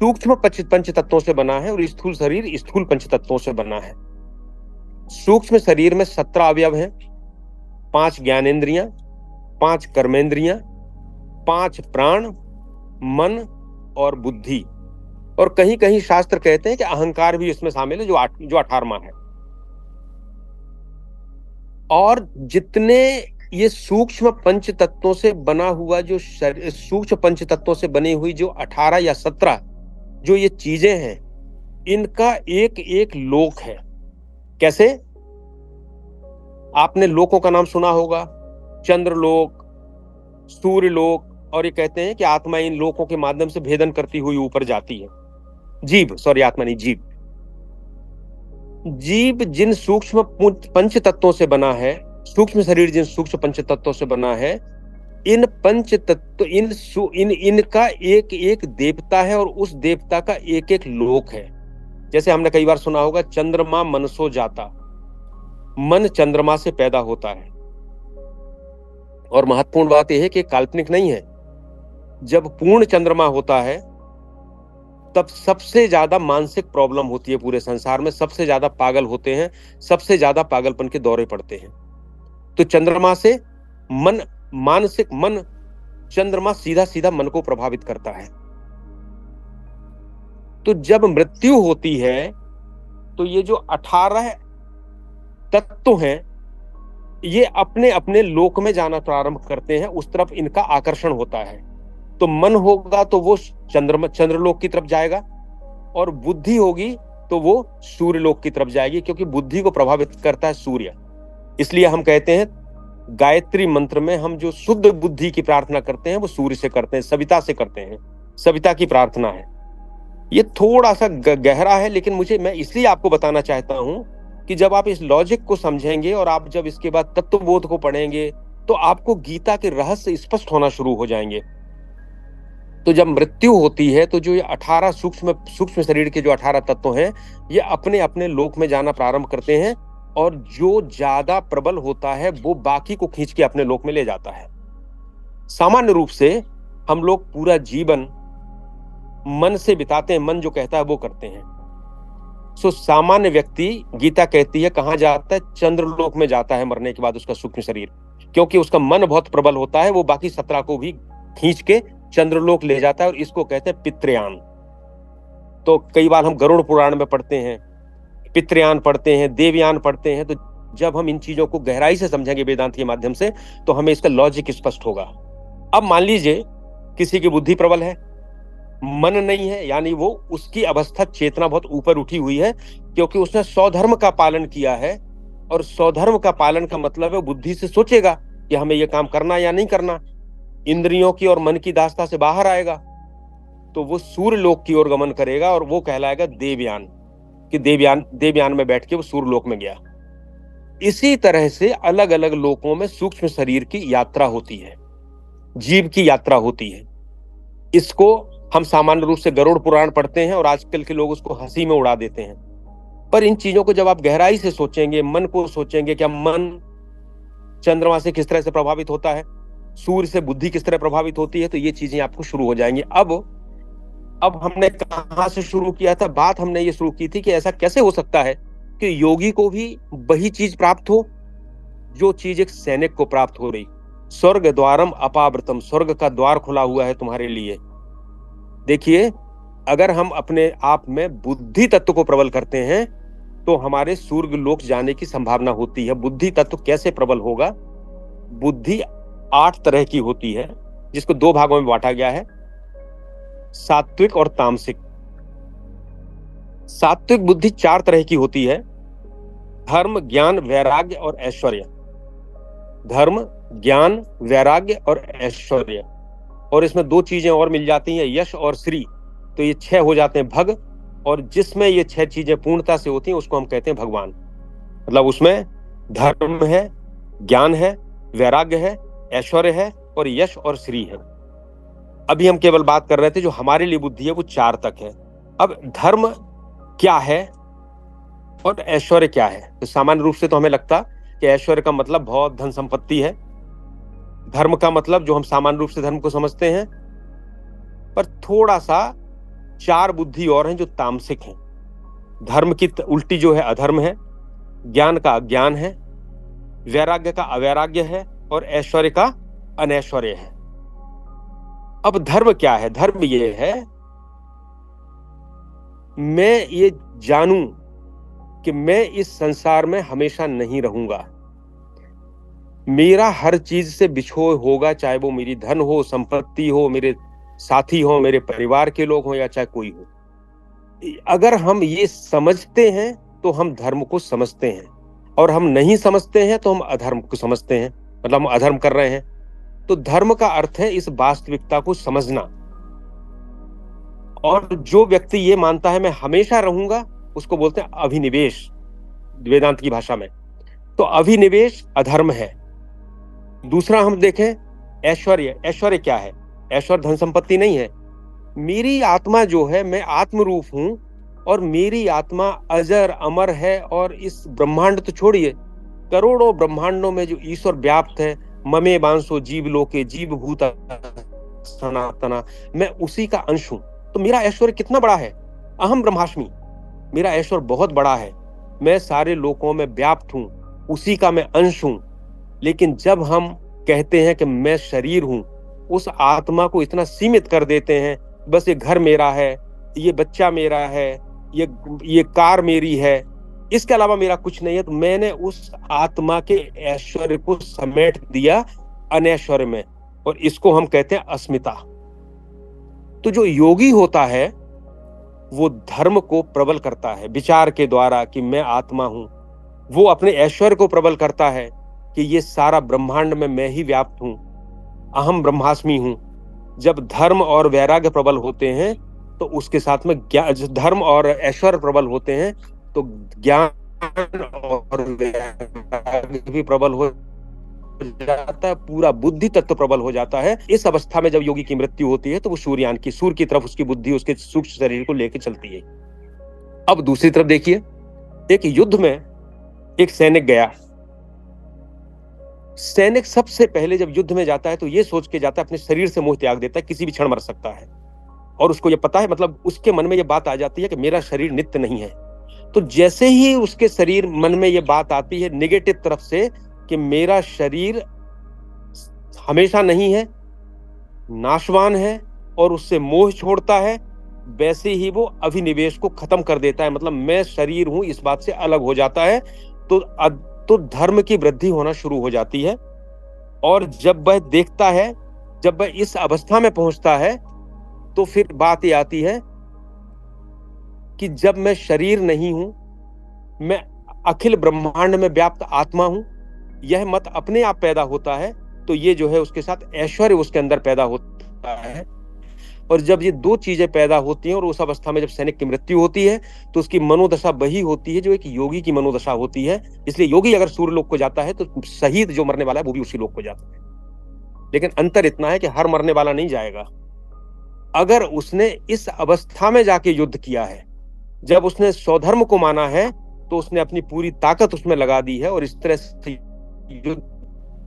सूक्ष्म पंच तत्वों से बना है और स्थूल शरीर स्थूल पंच तत्वों से बना है। सूक्ष्म शरीर में 17 अवयव हैं, 5 ज्ञानेंद्रियां, 5 कर्मेंद्रियां, 5 प्राण, मन और बुद्धि, और कहीं कहीं शास्त्र कहते हैं कि अहंकार भी इसमें शामिल है, जो 18वां है। और जितने ये सूक्ष्म पंच तत्वों से बना हुआ जो सूक्ष्म पंच तत्वों से बनी हुई जो 18 या 17 जो ये चीजें हैं, इनका एक एक लोक है। कैसे? आपने लोकों का नाम सुना होगा, चंद्रलोक, सूर्यलोक, और ये कहते हैं कि आत्मा इन लोकों के माध्यम से भेदन करती हुई ऊपर जाती है। आत्मा नहीं, जीव जिन सूक्ष्म पंच तत्वों से बना है, सूक्ष्म शरीर जिन सूक्ष्म पंच तत्वों से बना है, इन पंच तत्व इनका एक एक देवता है, और उस देवता का एक एक लोक है। जैसे हमने कई बार सुना होगा, चंद्रमा मनसो जाता, मन चंद्रमा से पैदा होता है। और महत्वपूर्ण बात यह है कि काल्पनिक नहीं है। जब पूर्ण चंद्रमा होता है तब सबसे ज्यादा मानसिक प्रॉब्लम होती है पूरे संसार में, सबसे ज्यादा पागल होते हैं, सबसे ज्यादा पागलपन के दौरे पड़ते हैं। तो चंद्रमा से मानसिक मन, चंद्रमा सीधा सीधा मन को प्रभावित करता है। तो जब मृत्यु होती है तो ये जो 18 तत्व हैं, ये अपने अपने लोक में जाना प्रारंभ करते हैं, उस तरफ इनका आकर्षण होता है। तो मन होगा तो वो चंद्रलोक की तरफ जाएगा, और बुद्धि होगी तो वो सूर्यलोक की तरफ जाएगी, क्योंकि बुद्धि को प्रभावित करता है सूर्य। इसलिए हम कहते हैं गायत्री मंत्र में हम जो शुद्ध बुद्धि की प्रार्थना करते हैं वो सूर्य से करते हैं, सविता से करते हैं, सविता की प्रार्थना है। ये थोड़ा सा गहरा है, लेकिन मैं इसलिए आपको बताना चाहता हूं कि जब आप इस लॉजिक को समझेंगे और आप जब इसके बाद तत्वबोध को पढ़ेंगे तो आपको गीता के रहस्य स्पष्ट होना शुरू हो जाएंगे। तो जब मृत्यु होती है तो जो ये 18 सूक्ष्म शरीर के जो 18 तत्व हैं, ये अपने अपने लोक में जाना प्रारंभ करते हैं, और जो ज्यादा प्रबल होता है वो बाकी को खींच के अपने लोक में ले जाता है। सामान्य रूप से हम लोग पूरा जीवन मन से बिताते हैं, मन जो कहता है वो करते हैं। सामान्य व्यक्ति, गीता कहती है, कहां जाता है? चंद्रलोक में जाता है मरने के बाद उसका सूक्ष्म शरीर, क्योंकि उसका मन बहुत प्रबल होता है, वो बाकी 17 को भी खींच के चंद्रलोक ले जाता है, और इसको कहते हैं पितृयान। तो कई बार हम गरुड़ पुराण में पढ़ते हैं, पितृयान पढ़ते हैं, देवयान पढ़ते हैं, तो जब हम इन चीजों को गहराई से समझेंगे वेदांत के माध्यम से, तो हमें इसका लॉजिक स्पष्ट होगा। अब मान लीजिए किसी की बुद्धि प्रबल है, मन नहीं है, यानी वो उसकी अवस्था चेतना बहुत ऊपर उठी हुई है, क्योंकि उसने स्वधर्म का पालन किया है। और स्वधर्म का पालन का मतलब है बुद्धि से सोचेगा कि हमें ये काम करना या नहीं करना, इंद्रियों की और मन की दास्ता से बाहर आएगा, तो वो सूर्य लोक की ओर गमन करेगा, और वो कहलाएगा देवयान, कि देवयान में बैठ के वो सूर्य लोक में गया। इसी तरह से अलग अलग लोकों में सूक्ष्म शरीर की यात्रा होती है, जीव की यात्रा होती है। इसको हम सामान्य रूप से गरुड़ पुराण पढ़ते हैं, और आजकल के लोग उसको हंसी में उड़ा देते हैं। पर इन चीजों को जब आप गहराई से सोचेंगे, मन को सोचेंगे, क्या मन चंद्रमा से किस तरह से प्रभावित होता है, सूर्य से बुद्धि किस तरह प्रभावित होती है, तो ये चीजें आपको शुरू हो जाएंगी। अब हमने कहां से शुरू किया था? बात हमने ये शुरू की थी कि ऐसा कैसे हो सकता है कि योगी को भी वही चीज प्राप्त हो जो चीज एक सैनिक को प्राप्त हो रही। स्वर्ग द्वारम अपावृतम, स्वर्ग का द्वार खुला हुआ है तुम्हारे लिए। देखिए, अगर हम अपने आप में बुद्धि तत्व को प्रबल करते हैं तो हमारे स्वर्ग लोक जाने की संभावना होती है। बुद्धि तत्व कैसे प्रबल होगा? बुद्धि 8 तरह की होती है, जिसको 2 भागों में बांटा गया है, सात्विक और तामसिक। सात्विक बुद्धि 4 तरह की होती है, धर्म, ज्ञान, वैराग्य और ऐश्वर्य। धर्म, ज्ञान, वैराग्य और ऐश्वर्य, और इसमें 2 चीजें और मिल जाती हैं, यश और श्री, तो ये 6 हो जाते हैं भग। और जिसमें ये 6 चीजें पूर्णता से होती हैं उसको हम कहते हैं भगवान। मतलब उसमें धर्म है, ज्ञान है, वैराग्य है, ऐश्वर्य है और यश और श्री है। अभी हम केवल बात कर रहे थे जो हमारे लिए बुद्धि है वो 4 तक है। अब धर्म क्या है और ऐश्वर्य क्या है? तो सामान्य रूप से तो हमें लगता कि ऐश्वर्य का मतलब बहुत धन संपत्ति है, धर्म का मतलब जो हम सामान्य रूप से धर्म को समझते हैं, पर थोड़ा सा 4 बुद्धि और हैं जो तामसिक हैं। धर्म की उल्टी जो है अधर्म है, ज्ञान का अज्ञान है, वैराग्य का अवैराग्य है और ऐश्वर्य का अनैश्वर्य है। अब धर्म क्या है? धर्म ये है, मैं ये जानूं कि मैं इस संसार में हमेशा नहीं रहूंगा, मेरा हर चीज से बिछोह होगा, चाहे वो मेरी धन हो, संपत्ति हो, मेरे साथी हो, मेरे परिवार के लोग हो या चाहे कोई हो। अगर हम ये समझते हैं तो हम धर्म को समझते हैं, और हम नहीं समझते हैं तो हम अधर्म को समझते हैं, मतलब हम अधर्म कर रहे हैं। तो धर्म का अर्थ है इस वास्तविकता को समझना। और जो व्यक्ति ये मानता है मैं हमेशा रहूंगा, उसको बोलते हैं अभिनिवेश वेदांत की भाषा में। तो अभिनिवेश अधर्म है। दूसरा हम देखें ऐश्वर्य। ऐश्वर्य क्या है? ऐश्वर्य धन संपत्ति नहीं है। मेरी आत्मा जो है, मैं आत्मरूप हूं, और मेरी आत्मा अजर अमर है, और इस ब्रह्मांड तो छोड़िए, करोड़ों ब्रह्मांडों में जो ईश्वर व्याप्त है, ममे बांसो जीव लोके जीव भूत सनातना, मैं उसी का अंश हूं। तो मेरा ऐश्वर्य कितना बड़ा है? अहम ब्रह्मास्मि, मेरा ऐश्वर्य बहुत बड़ा है, मैं सारे लोकों में व्याप्त हूं, उसी का मैं अंश हूं। लेकिन जब हम कहते हैं कि मैं शरीर हूं, उस आत्मा को इतना सीमित कर देते हैं, बस ये घर मेरा है, ये बच्चा मेरा है, ये कार मेरी है, इसके अलावा मेरा कुछ नहीं है, तो मैंने उस आत्मा के ऐश्वर्य को समेट दिया अनैश्वर्य में, और इसको हम कहते हैं अस्मिता। तो जो योगी होता है वो धर्म को प्रबल करता है विचार के द्वारा कि मैं आत्मा हूं। वो अपने ऐश्वर्य को प्रबल करता है कि ये सारा ब्रह्मांड में मैं ही व्याप्त हूं, अहम ब्रह्मास्मि हूं। जब धर्म और वैराग्य प्रबल होते हैं तो उसके साथ में धर्म और ऐश्वर्य प्रबल होते हैं तो ज्ञान और वैराग्य भी प्रबल हो जाता है, पूरा बुद्धि तत्व प्रबल हो जाता है। इस अवस्था में जब योगी की मृत्यु होती है तो वो सूर्य की तरफ उसकी बुद्धि उसके सूक्ष्म शरीर को लेकर चलती है। अब दूसरी तरफ देखिए, एक युद्ध में एक सैनिक गया। सैनिक सबसे पहले जब युद्ध में जाता है तो ये सोच के जाता है, अपने शरीर से मोह त्याग देता है, किसी भी क्षण मर सकता है। और उसको ये पता है, मतलब उसके मन में ये बात आ जाती है कि मेरा शरीर नित्य नहीं है। तो जैसे ही उसके शरीर मन में ये बात आती है नेगेटिव तरफ से कि मेरा शरीर हमेशा नहीं है, नाशवान है, और उससे मोह छोड़ता है, वैसे ही वो अभिनिवेश को खत्म कर देता है, मतलब मैं शरीर हूं इस बात से अलग हो जाता है। तो तो धर्म की वृद्धि होना शुरू हो जाती है। और जब वह देखता है, जब वह इस अवस्था में पहुंचता है, तो फिर बात ये आती है कि जब मैं शरीर नहीं हूं, मैं अखिल ब्रह्मांड में व्याप्त आत्मा हूं, यह मत अपने आप पैदा होता है। तो ये जो है उसके साथ ऐश्वर्य उसके अंदर पैदा होता है। और जब ये दो चीजें पैदा होती हैं और उस अवस्था में जब सैनिक की मृत्यु होती है, तो उसकी मनोदशा वही होती है जो एक योगी की मनोदशा होती है। इसलिए योगी अगर सूर्य लोक को जाता है तो शहीद जो मरने वाला है वो भी उसी लोक को जाता है। लेकिन अंतर इतना है कि हर मरने वाला नहीं जाएगा। अगर उसने इस अवस्था में जाके युद्ध किया है, जब उसने स्वधर्म को माना है, तो उसने अपनी पूरी ताकत उसमें लगा दी है और इस तरह से युद्ध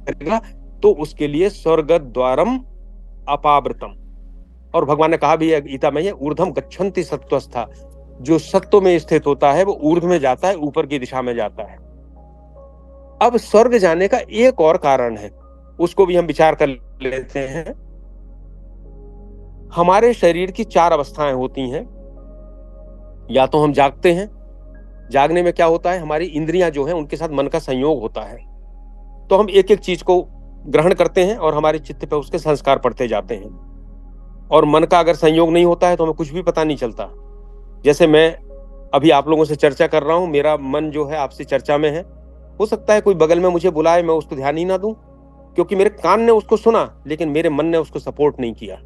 करेगा, तो उसके लिए स्वर्ग द्वारम अपावृतम। और भगवान ने कहा भी है गीता में, ये ऊर्ध्वम गच्छन्ति सत्वस्था, जो सत्व में स्थित होता है वो ऊर्ध्व में जाता है, ऊपर की दिशा में जाता है। अब स्वर्ग जाने का एक और कारण है, उसको भी हम विचार कर लेते हैं। हमारे शरीर की 4 अवस्थाएं होती हैं। या तो हम जागते हैं, जागने में क्या होता है, हमारी इंद्रियां जो हैं उनके साथ मन का संयोग होता है, तो हम एक एक चीज को ग्रहण करते हैं और हमारे चित्त पे उसके संस्कार पड़ते जाते हैं। और मन का अगर संयोग नहीं होता है तो हमें कुछ भी पता नहीं चलता। जैसे मैं अभी आप लोगों से चर्चा कर रहा हूं, मेरा मन जो है आपसे चर्चा में है। हो सकता है कोई बगल में मुझे बुलाए, मैं उसको ध्यान ही ना दूं, क्योंकि मेरे कान ने उसको सुना लेकिन मेरे मन ने उसको सपोर्ट नहीं किया।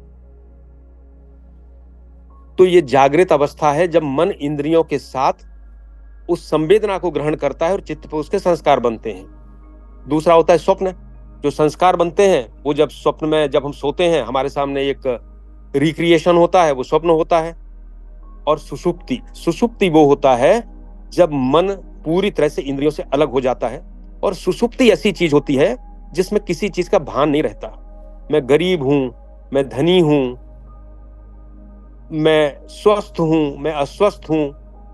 तो ये जागृत अवस्था है जब मन इंद्रियों के साथ उस संवेदना को ग्रहण करता है और चित्त पर उसके संस्कार बनते हैं। दूसरा होता है स्वप्न। जो संस्कार बनते हैं वो जब स्वप्न में, जब हम सोते हैं, हमारे सामने एक रिक्रिएशन होता है, वो स्वप्न होता है। और सुषुप्ति, सुषुप्ति वो होता है जब मन पूरी तरह से इंद्रियों से अलग हो जाता है। और सुषुप्ति ऐसी चीज होती है जिसमें किसी चीज का भान नहीं रहता। मैं गरीब हूं, मैं धनी हूं, मैं स्वस्थ हूं, मैं अस्वस्थ हूं,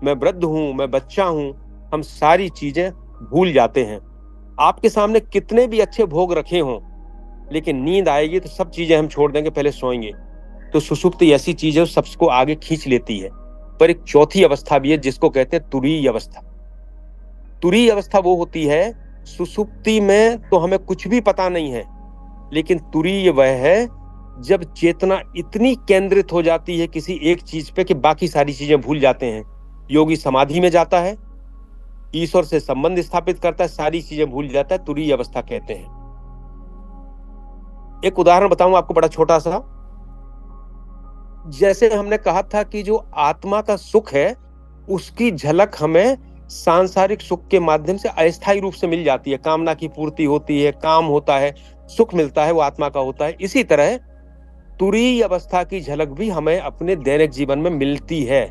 मैं वृद्ध हूं, मैं बच्चा हूं, हम सारी चीजें भूल जाते हैं। आपके सामने कितने भी अच्छे भोग रखे हों, लेकिन नींद आएगी तो सब चीजें हम छोड़ देंगे, पहले सोएंगे। तो सुषुप्ति ऐसी चीज है सबको आगे खींच लेती है। पर एक चौथी अवस्था भी है जिसको कहते हैं तुरीय अवस्था। तुरीय अवस्था वो होती है, सुषुप्ति में तो हमें कुछ भी पता नहीं है, लेकिन तुरीय वह है जब चेतना इतनी केंद्रित हो जाती है किसी एक चीज पे कि बाकी सारी चीजें भूल जाते हैं। योगी समाधि में जाता है, ईश्वर से संबंध स्थापित करता है, सारी चीजें भूल जाता है, तुरीय अवस्था कहते हैं। एक उदाहरण बताऊं आपको, बड़ा छोटा सा। जैसे हमने कहा था कि जो आत्मा का सुख है उसकी झलक हमें सांसारिक सुख के माध्यम से अस्थायी रूप से मिल जाती है। कामना की पूर्ति होती है, काम होता है, सुख मिलता है, वो आत्मा का होता है। इसी तरह तुरीय अवस्था की झलक भी हमें अपने दैनिक जीवन में मिलती है।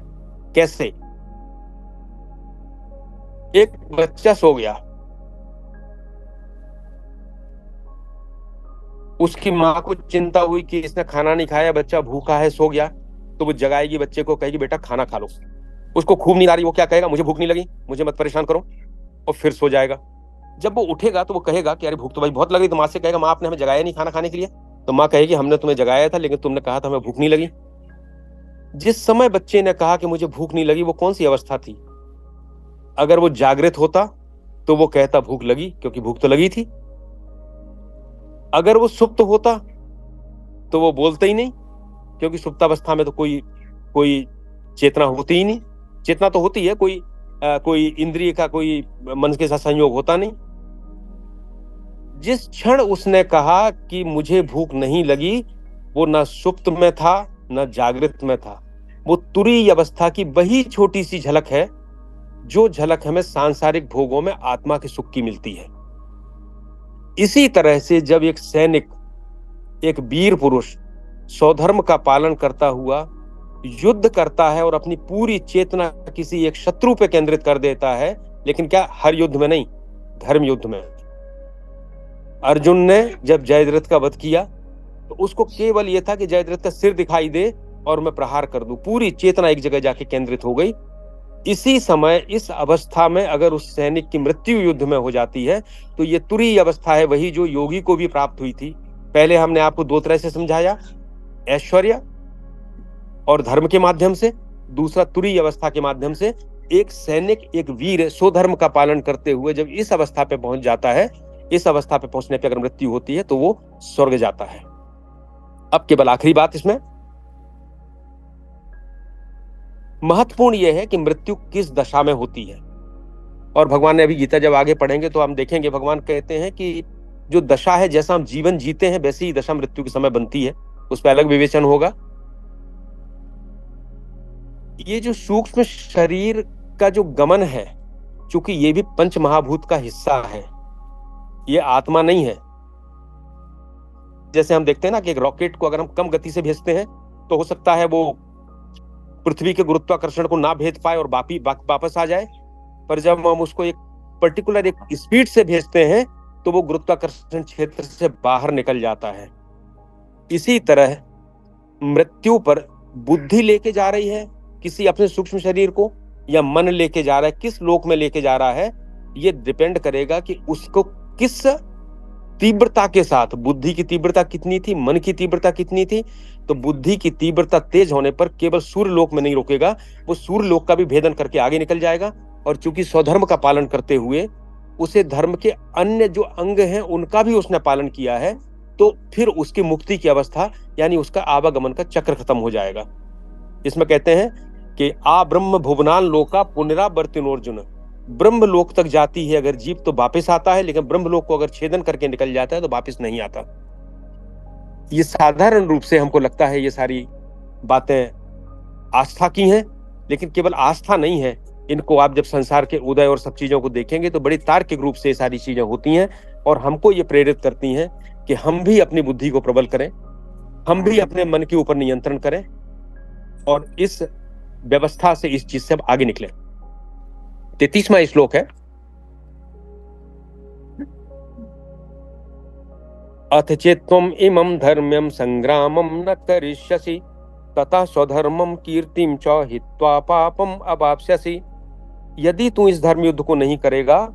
कैसे? एक बच्चा सो गया, उसकी माँ को चिंता हुई कि इसने खाना नहीं खाया, बच्चा भूखा है, सो गया। तो वो जगाएगी बच्चे को, कहेगी बेटा खाना खा लो। उसको खूब नींद आ रही, वो क्या कहेगा, मुझे भूख नहीं लगी, मुझे मत परेशान करो, और फिर सो जाएगा। जब वो उठेगा तो वो कहेगा कि अरे भूख तो भाई बहुत लग रही। तो माँ से कहेगा, माँ आपने हमें जगाया नहीं खाना खाने के लिए। तो माँ कहेगी, हमने तुम्हें जगाया था लेकिन तुमने कहा था हमें भूख नहीं लगी। जिस समय बच्चे ने कहा कि मुझे भूख नहीं लगी, वो कौन सी अवस्था थी? अगर वो जागृत होता तो वो कहता भूख लगी, क्योंकि भूख तो लगी थी। अगर वो सुप्त होता तो वो बोलता ही नहीं, क्योंकि सुप्तावस्था में तो कोई चेतना होती ही नहीं। चेतना तो होती है, कोई इंद्रिय का, कोई मन के साथ संयोग होता नहीं। जिस क्षण उसने कहा कि मुझे भूख नहीं लगी, वो ना सुप्त में था ना जागृत में था। वो तुरीय अवस्था की वही छोटी सी झलक है जो झलक हमें सांसारिक भोगों में आत्मा के सुख की मिलती है। इसी तरह से जब एक सैनिक, एक वीर पुरुष स्वधर्म का पालन करता हुआ युद्ध करता है और अपनी पूरी चेतना किसी एक शत्रु पे केंद्रित कर देता है, लेकिन क्या हर युद्ध में नहीं, धर्म युद्ध में। अर्जुन ने जब जयद्रथ का वध किया तो उसको केवल यह था कि जयद्रथ का सिर दिखाई दे और मैं प्रहार कर दूं। पूरी चेतना एक जगह जाके केंद्रित हो गई। इसी समय, इस अवस्था में अगर उस सैनिक की मृत्यु युद्ध में हो जाती है तो ये तुरीय अवस्था है, वही जो योगी को भी प्राप्त हुई थी। पहले हमने आपको 2 तरह से समझाया, ऐश्वर्य और धर्म के माध्यम से, दूसरा तुरीय अवस्था के माध्यम से। एक सैनिक, एक वीर स्वधर्म का पालन करते हुए जब इस अवस्था पे पहुंच जाता है, इस अवस्था पे पहुंचने पे अगर मृत्यु होती है तो वो स्वर्ग जाता है। अब केवल आखिरी बात इसमें महत्वपूर्ण यह है कि मृत्यु किस दशा में होती है। और भगवान ने, अभी गीता जब आगे पढ़ेंगे तो हम देखेंगे, भगवान कहते हैं कि जो दशा है, जैसा हम जीवन जीते हैं वैसी ही दशा मृत्यु के समय बनती है, उस पर अलग विवेचन होगा। ये जो सूक्ष्म शरीर का जो गमन है, चूंकि ये भी पंच महाभूत का हिस्सा है, ये आत्मा नहीं है। जैसे हम देखते हैं ना कि एक रॉकेट को अगर हम कम गति से भेजते हैं तो हो सकता है वो पृथ्वी के गुरुत्वाकर्षण को ना भेज पाए और वापस आ जाए, पर जब हम उसको एक पर्टिकुलर एक स्पीड से भेजते हैं तो वो गुरुत्वाकर्षण क्षेत्र से बाहर निकल जाता है। इसी तरह मृत्यु पर बुद्धि लेके जा रही है किसी अपने सूक्ष्म शरीर को, या मन लेके जा रहा है, किस लोक में लेके जा रहा है, ये डिपेंड करेगा कि उसको किस तीव्रता के साथ, बुद्धि की तीव्रता कितनी थी, मन की तीव्रता कितनी थी। तो बुद्धि की तीव्रता तेज होने पर केवल सूर्य लोक में नहीं रुकेगा, वो सूर्य लोक का भी भेदन करके आगे निकल जाएगा। और चूंकि स्वधर्म का पालन करते हुए उसे धर्म के अन्य जो अंग हैं उनका भी उसने पालन किया है, तो फिर उसकी मुक्ति की अवस्था, यानी उसका आवागमन का चक्र खत्म हो जाएगा। इसमें कहते हैं कि आ ब्रह्म भुवनान लोका पुनरावर्तिनोर्जुन, ब्रह्म लोक तक जाती है अगर जीव तो वापस आता है, लेकिन ब्रह्म लोक को अगर छेदन करके निकल जाता है तो वापस नहीं आता। ये साधारण रूप से हमको लगता है ये सारी बातें आस्था की हैं, लेकिन केवल आस्था नहीं है, इनको आप जब संसार के उदय और सब चीजों को देखेंगे तो बड़ी तार्किक रूप से ये सारी चीजें होती हैं, और हमको ये प्रेरित करती हैं कि हम भी अपनी बुद्धि को प्रबल करें, हम भी अपने मन के ऊपर नियंत्रण करें और इस व्यवस्था से, इस चीज से आगे निकले। 33वां श्लोक है, अथ चेत्त्वम् इमं धर्म्यं संग्रामं न करिष्यसि तथा स्वधर्मं कीर्तिं च हित्वा पापम अवाप्स्यसि। यदि तू इस धर्म युद्ध को नहीं करेगा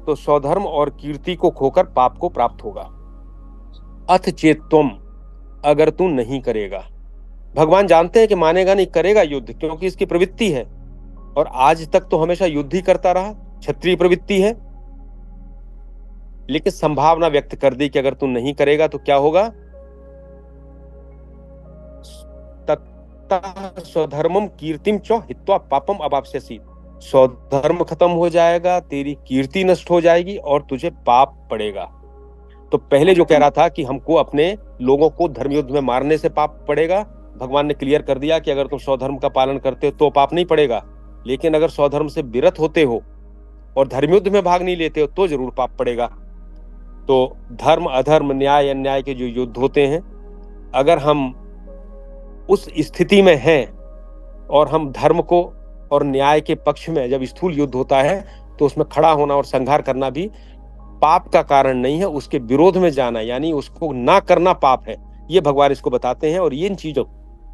तो स्वधर्म और कीर्ति को खोकर पाप को प्राप्त होगा। अथ चेत्त्वम्, अगर तू नहीं करेगा, भगवान जानते हैं कि मानेगा नहीं, करेगा युद्ध, क्योंकि इसकी प्रवृत्ति है, और आज तक तो हमेशा युद्ध ही करता रहा, क्षत्रिय प्रवृत्ति है। लेकिन संभावना व्यक्त कर दी कि अगर तू नहीं करेगा तो क्या होगा, तथा स्वधर्मम कीर्तिम च हित्वा पापम अवाप्स्यसि, स्वधर्म खत्म हो जाएगा, तेरी कीर्ति नष्ट हो जाएगी और तुझे पाप पड़ेगा। तो पहले जो कह रहा था कि हमको अपने लोगों को धर्म युद्ध में मारने से पाप पड़ेगा, भगवान ने क्लियर कर दिया कि अगर तुम स्वधर्म का पालन करते हो तो पाप नहीं पड़ेगा, लेकिन अगर स्वधर्म से विरत होते हो और धर्मयुद्ध में भाग नहीं लेते हो तो जरूर पाप पड़ेगा। तो धर्म अधर्म, न्याय अन्याय के जो युद्ध होते हैं, अगर हम उस स्थिति में हैं और हम धर्म को और न्याय के पक्ष में, जब स्थूल युद्ध होता है तो उसमें खड़ा होना और संहार करना भी पाप का कारण नहीं है, उसके विरोध में जाना यानी उसको ना करना पाप है। ये भगवान इसको बताते हैं, और इन चीजों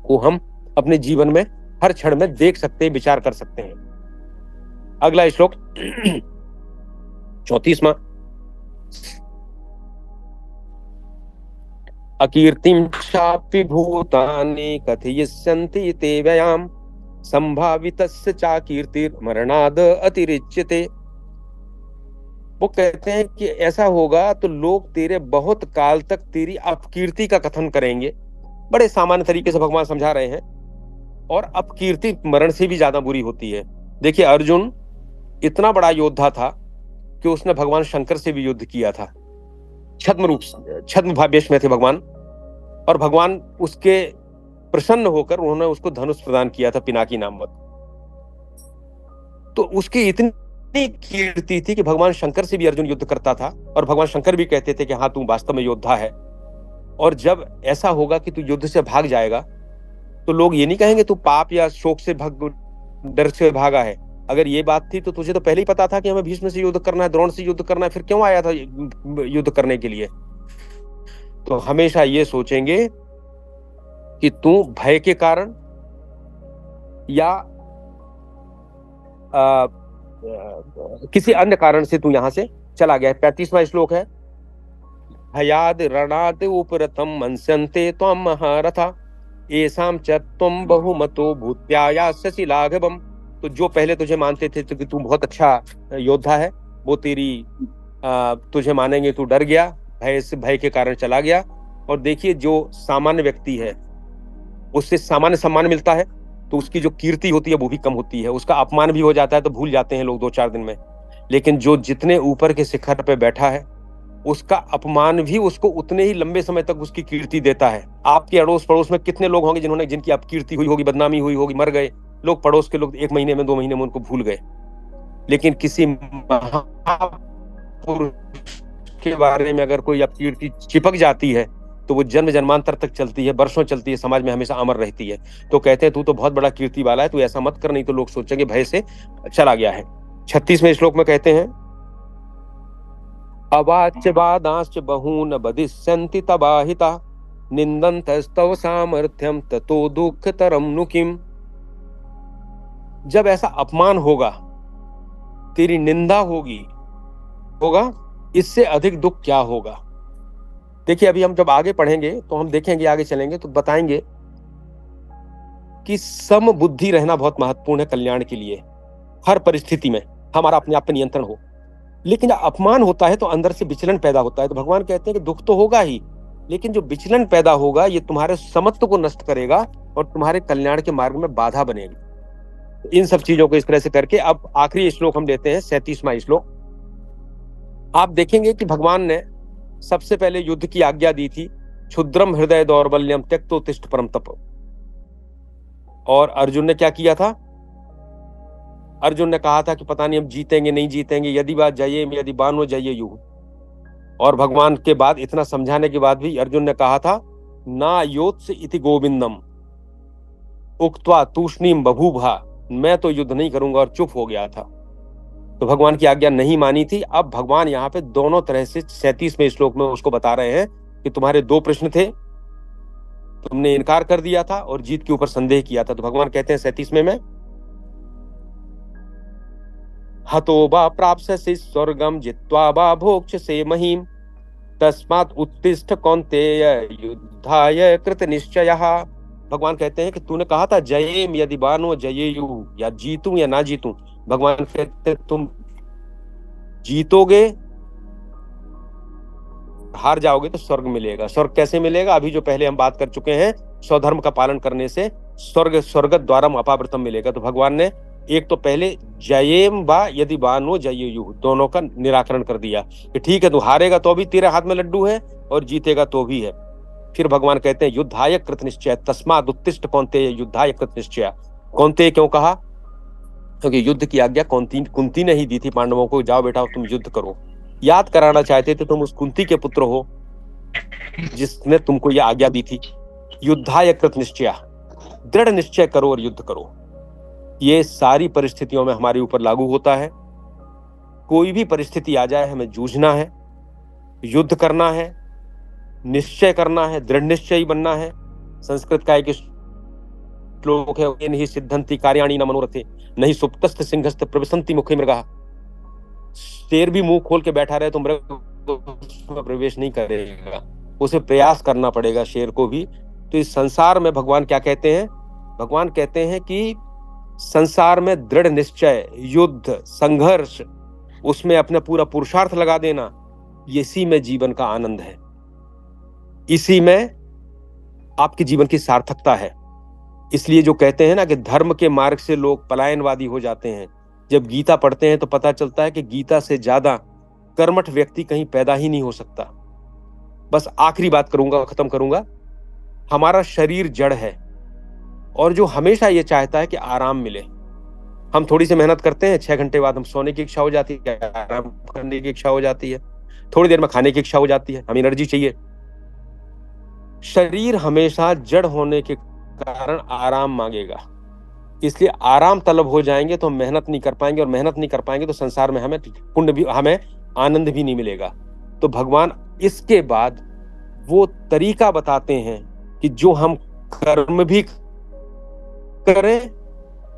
को हम अपने जीवन में हर क्षण में देख सकते हैं, विचार कर सकते हैं। अगला श्लोक 34वां, अकीर्तिं चापि भूतानि कथयिष्यन्ति ते व्ययाम संभावितस्य चा कीर्तिर्मरणाद अतिरिच्यते। वो कहते हैं कि ऐसा होगा तो लोग तेरे बहुत काल तक तेरी अपकीर्ति का कथन करेंगे। बड़े सामान्य तरीके से भगवान समझा रहे हैं, और अपकीर्ति मरण से भी ज्यादा बुरी होती है। देखिए, अर्जुन इतना बड़ा योद्धा था कि उसने भगवान शंकर से भी युद्ध किया था, छद्म भावेश में थे भगवान, और भगवान उसके प्रसन्न होकर उन्होंने उसको धनुष प्रदान किया था, पिनाकी नामक। तो उसकी इतनी कीर्ति थी कि भगवान शंकर से भी अर्जुन युद्ध करता था, और भगवान शंकर भी कहते थे कि हाँ, तू वास्तव में योद्धा है। और जब ऐसा होगा कि तू युद्ध से भाग जाएगा तो लोग ये नहीं कहेंगे तू पाप या शोक से डर से भागा है। अगर ये बात थी तो तुझे तो पहले ही पता था कि हमें भीष्म से युद्ध करना है, द्रोण से युद्ध करना है, फिर क्यों आया था युद्ध करने के लिए। तो हमेशा ये सोचेंगे कि तू भय के कारण या किसी अन्य कारण से तू यहां से चला गया। 35वां श्लोक है, भयाद रणाद उपरतम मनस्यन्ते त्वं महारथा एसाम च त्वं बहुमतो भूत्यायास्यसि लाघवम्। तो जो पहले तुझे मानते थे तो कि तू बहुत अच्छा योद्धा है, वो तेरी तुझे मानेंगे, तू डर गया, भय के कारण चला गया। और देखिए, जो सामान्य व्यक्ति है उससे सामान्य सम्मान मिलता है तो उसकी जो कीर्ति होती है वो भी कम होती है, उसका अपमान भी हो जाता है तो भूल जाते हैं लोग 2-4 दिन में। लेकिन जो जितने ऊपर के शिखर पे बैठा है उसका अपमान भी उसको उतने ही लंबे समय तक उसकी कीर्ति देता है। आपके अड़ोस पड़ोस में कितने लोग होंगे जिनकी अपकीर्ति हुई होगी, बदनामी हुई होगी, मर गए लोग, पड़ोस के लोग 1 महीने में 2 महीने में उनको भूल गए। लेकिन किसी महापुरुष के बारे में अगर कोई अपकीर्ति चिपक जाती है तो वो जन्म जन्मांतर तक चलती है, वर्षों चलती है, समाज में हमेशा अमर रहती है। तो कहते हैं तू तो बहुत बड़ा कीर्ति वाला है, तू ऐसा मत कर, नहीं तो लोग सोचेंगे भय से चला गया है। 36वें श्लोक में कहते हैं, अवाच्य वादांश्च बहून बदिष्यन्ति तबाहिता निंदन्तस्तव सामर्थ्यम ततो दुःखतरम नु किम। जब ऐसा अपमान होगा, तेरी निंदा होगा, इससे अधिक दुख क्या होगा। देखिए, अभी हम जब आगे पढ़ेंगे तो हम देखेंगे, आगे चलेंगे तो बताएंगे कि सम बुद्धि रहना बहुत महत्वपूर्ण है कल्याण के लिए। हर परिस्थिति में हमारा अपने आप पर नियंत्रण हो। लेकिन जब अपमान होता है तो अंदर से विचलन पैदा होता है। तो भगवान कहते हैं कि दुख तो होगा ही, लेकिन जो विचलन पैदा होगा ये तुम्हारे समत्व को नष्ट करेगा और तुम्हारे कल्याण के मार्ग में बाधा बनेगी। इन सब चीजों को इस तरह से करके अब आखिरी श्लोक हम लेते हैं, 37वां श्लोक। आप देखेंगे कि भगवान ने सबसे पहले युद्ध की आज्ञा दी थी, क्षुद्रम हृदय दौर्बल्यम त्यक्तोत्तिष्ठ परम तप। और अर्जुन ने क्या किया था? अर्जुन ने कहा था कि पता नहीं हम जीतेंगे नहीं जीतेंगे, यदि बात जयेम यदि बानो जयेयुः। और भगवान के बाद इतना समझाने के बाद भी अर्जुन ने कहा था, ना योत्स इति गोविंदम उक्त्वा तूष्णीम बभूभा, मैं तो युद्ध नहीं करूंगा, और चुप हो गया था। तो भगवान की आज्ञा नहीं मानी थी। अब भगवान यहाँ पे दोनों तरह से 37वें श्लोक में उसको बता रहे हैं कि तुम्हारे 2 प्रश्न थे, तुमने इनकार कर दिया था और जीत के ऊपर संदेह किया था। तो भगवान कहते हैं 37वें में, हतो वा प्राप्स्यसि स्वर्गम जित्वा वा भोक्ष्यसे महीम तस्मात् उत्तिष्ठ कौन्तेय युद्धाय कृत निश्चयः। भगवान कहते हैं कि तूने कहा था जयेम यदि बानो जयेयुः, या जीतूं या ना जीतूं। भगवान कहते हैं तुम जीतोगे, हार जाओगे तो स्वर्ग मिलेगा। स्वर्ग कैसे मिलेगा? अभी जो पहले हम बात कर चुके हैं, स्वधर्म का पालन करने से स्वर्ग द्वारम अपावृतम मिलेगा। तो भगवान ने एक तो पहले जयेम वा यदि बानो जयेयुः दोनों का निराकरण कर दिया कि ठीक है, तू हारेगा तो भी तेरे हाथ में लड्डू है और जीतेगा तो भी है। फिर भगवान कहते हैं युद्धाय कृत निश्चय तस्मात् उत्तिष्ठ कौन्तेय युद्धाय कृत निश्चय। कौन्तेय क्यों कहा? क्योंकि युद्ध की आज्ञा कुंती ने ही दी थी पांडवों को, जाओ बेटा तुम युद्ध करो। याद कराना चाहते थे तुम उस कुंती के पुत्र हो जिसने तुमको यह आज्ञा दी थी। युद्धाय कृत निश्चय, दृढ़ निश्चय करो और युद्ध करो। ये सारी परिस्थितियों में हमारे ऊपर लागू होता है। कोई भी परिस्थिति आ जाए, हमें जूझना है, युद्ध करना है, निश्चय करना है, दृढ़ निश्चयी बनना है। संस्कृत का एक श्लोक है, ये नहीं सिद्धंति कार्याणि न मनोरथे नहीं सुप्तस्थ सिंहस्थ प्रविशन्ति मुखे मृगः। शेर भी मुंह खोल के बैठा रहे तो मृग उसमें प्रवेश नहीं करेगा, उसे प्रयास करना पड़ेगा शेर को भी। तो इस संसार में भगवान क्या कहते हैं? भगवान कहते हैं कि संसार में दृढ़ निश्चय, युद्ध, संघर्ष, उसमें अपना पूरा पुरुषार्थ लगा देना, इसी में जीवन का आनंद है, इसी में आपके जीवन की सार्थकता है। इसलिए जो कहते हैं ना कि धर्म के मार्ग से लोग पलायनवादी हो जाते हैं, जब गीता पढ़ते हैं तो पता चलता है कि गीता से ज्यादा कर्मठ व्यक्ति कहीं पैदा ही नहीं हो सकता। बस आखिरी बात करूंगा, खत्म करूंगा। हमारा शरीर जड़ है और जो हमेशा ये चाहता है कि आराम मिले। हम थोड़ी सी मेहनत करते हैं, 6 घंटे बाद हम सोने की इच्छा हो जाती है, आराम करने की इच्छा हो जाती है, थोड़ी देर में खाने की इच्छा हो जाती है, हमें एनर्जी चाहिए। शरीर हमेशा जड़ होने के कारण आराम मांगेगा, इसलिए आराम तलब हो जाएंगे तो हम मेहनत नहीं कर पाएंगे, और मेहनत नहीं कर पाएंगे तो संसार में हमें पुण्य भी, हमें आनंद भी नहीं मिलेगा। तो भगवान इसके बाद वो तरीका बताते हैं कि जो हम कर्म भी करें,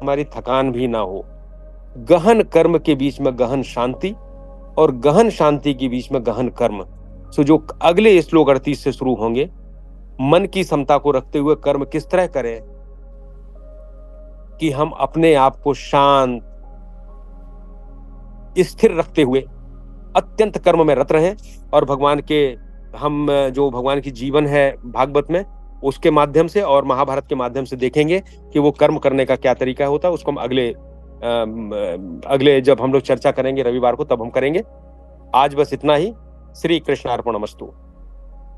हमारी थकान भी ना हो। गहन कर्म के बीच में गहन शांति और गहन शांति के बीच में गहन कर्म। सो जो अगले श्लोक 38 से शुरू होंगे मन की क्षमता को रखते हुए कर्म किस तरह करें कि हम अपने आप को शांत स्थिर रखते हुए अत्यंत कर्म में रत रहें, और भगवान के हम जो भगवान की जीवन है भागवत में, उसके माध्यम से और महाभारत के माध्यम से देखेंगे कि वो कर्म करने का क्या तरीका होता है। उसको हम अगले जब हम लोग चर्चा करेंगे रविवार को, तब हम करेंगे। आज बस इतना ही। श्री कृष्णार्पणमस्तु।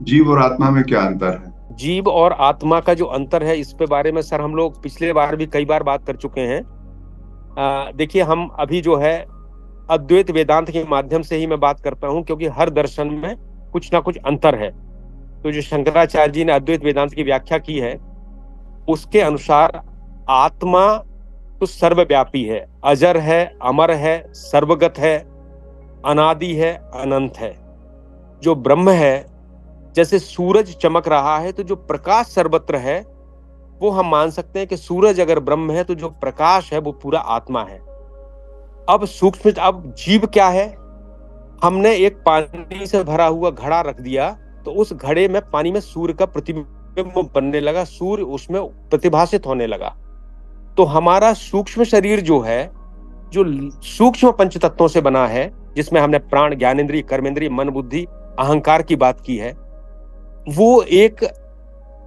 जीव और आत्मा में क्या अंतर है? जीव और आत्मा का जो अंतर है, इस पे बारे में सर हम लोग पिछले बार भी कई बार बात कर चुके हैं। देखिए, हम अभी जो है अद्वैत वेदांत के माध्यम से ही मैं बात करता हूं, क्योंकि हर दर्शन में कुछ ना कुछ अंतर है। तो जो शंकराचार्य जी ने अद्वैत वेदांत की व्याख्या की है, उसके अनुसार आत्मा तो सर्वव्यापी है, अजर है, अमर है, सर्वगत है, अनादि है, अनंत है। जो ब्रह्म है, जैसे सूरज चमक रहा है तो जो प्रकाश सर्वत्र है, वो हम मान सकते हैं कि सूरज अगर ब्रह्म है तो जो प्रकाश है वो पूरा आत्मा है। अब जीव क्या है? हमने एक पानी से भरा हुआ घड़ा रख दिया, तो उस घड़े में पानी में सूर्य का प्रतिबिंब बनने लगा, सूर्य उसमें प्रतिभासित होने लगा। तो हमारा सूक्ष्म शरीर जो है, जो सूक्ष्म पंच तत्वों से बना है, जिसमें हमने प्राण, ज्ञानेंद्रिय, कर्मेंद्रिय, मन, बुद्धि, अहंकार की बात की है, वो एक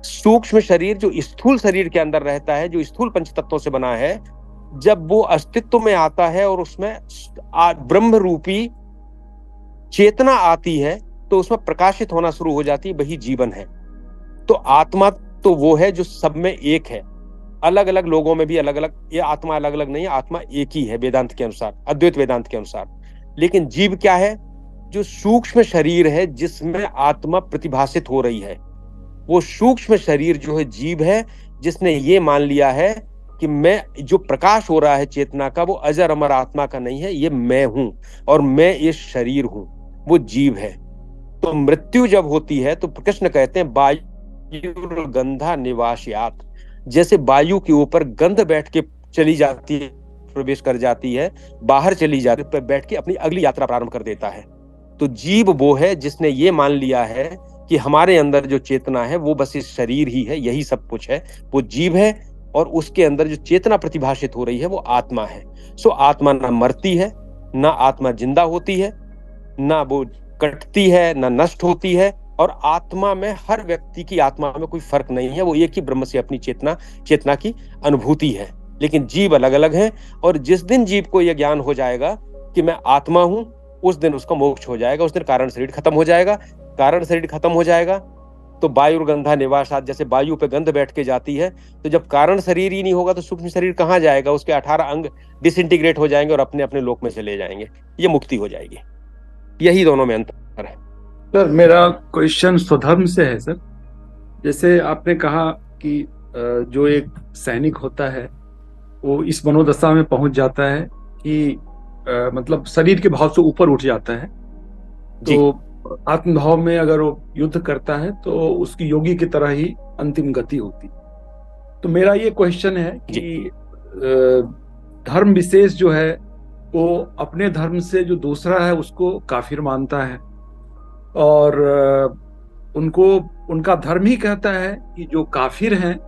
सूक्ष्म शरीर जो स्थूल शरीर के अंदर रहता है, जो स्थूल पंच तत्वों से बना है, जब वो अस्तित्व में आता है और उसमें ब्रह्म रूपी चेतना आती है, तो उसमें प्रकाशित होना शुरू हो जाती है, वही जीवन है। तो आत्मा तो वो है जो सब में एक है। अलग अलग लोगों में भी अलग अलग, ये आत्मा अलग अलग नहीं है, आत्मा एक ही है वेदांत के अनुसार, अद्वैत वेदांत के अनुसार। लेकिन जीव क्या है? जो सूक्ष्म शरीर है जिसमें आत्मा प्रतिभासित हो रही है, वो सूक्ष्म शरीर जो है जीव है, जिसने ये मान लिया है कि मैं, जो प्रकाश हो रहा है चेतना का, वो अजर अमर आत्मा का नहीं है, ये मैं हूं और मैं ये शरीर हूं, वो जीव है। तो मृत्यु जब होती है तो कृष्ण कहते हैं वायु गंधा निवासयात, जैसे वायु के ऊपर गंध बैठ के चली जाती है, प्रवेश कर जाती है, बाहर चली जाती है, पर बैठ के अपनी अगली यात्रा प्रारंभ कर देता है। तो जीव वो है जिसने ये मान लिया है कि हमारे अंदर जो चेतना है वो बस इस शरीर ही है, यही सब कुछ है, वो जीव है। और उसके अंदर जो चेतना प्रतिभाषित हो रही है वो आत्मा है। सो आत्मा ना मरती है, ना आत्मा जिंदा होती है, ना वो कटती है, ना नष्ट होती है। और आत्मा में, हर व्यक्ति की आत्मा में कोई फर्क नहीं है, वो एक ही ब्रह्म से अपनी चेतना की अनुभूति है। लेकिन जीव अलग अलग है, और जिस दिन जीव को यह ज्ञान हो जाएगा कि मैं आत्मा हूं, उस दिन उसका मोक्ष हो जाएगा, उस दिन कारण शरीर खत्म हो जाएगा। कारण शरीर खत्म हो जाएगा तो वायु गंधा निवासात, जैसे वायु पे गंध बैठ के जाती है, तो जब कारण शरीर ही नहीं होगा तो सूक्ष्म शरीर कहाँ जाएगा? उसके 18 अंग डिसइंटीग्रेट हो जाएंगे और अपने अपने लोक में चले जाएंगे, ये मुक्ति हो जाएगी। यही दोनों में अंतर है। सर, मेरा क्वेश्चन स्वधर्म से है सर। जैसे आपने कहा कि जो एक सैनिक होता है वो इस मनोदशा में पहुंच जाता है कि मतलब शरीर के भाव से ऊपर उठ जाता है, तो आत्मभाव में अगर वो युद्ध करता है तो उसकी योगी की तरह ही अंतिम गति होती। तो मेरा ये क्वेश्चन है कि धर्म विशेष जो है वो अपने धर्म से जो दूसरा है उसको काफिर मानता है, और उनका धर्म ही कहता है कि जो काफिर हैं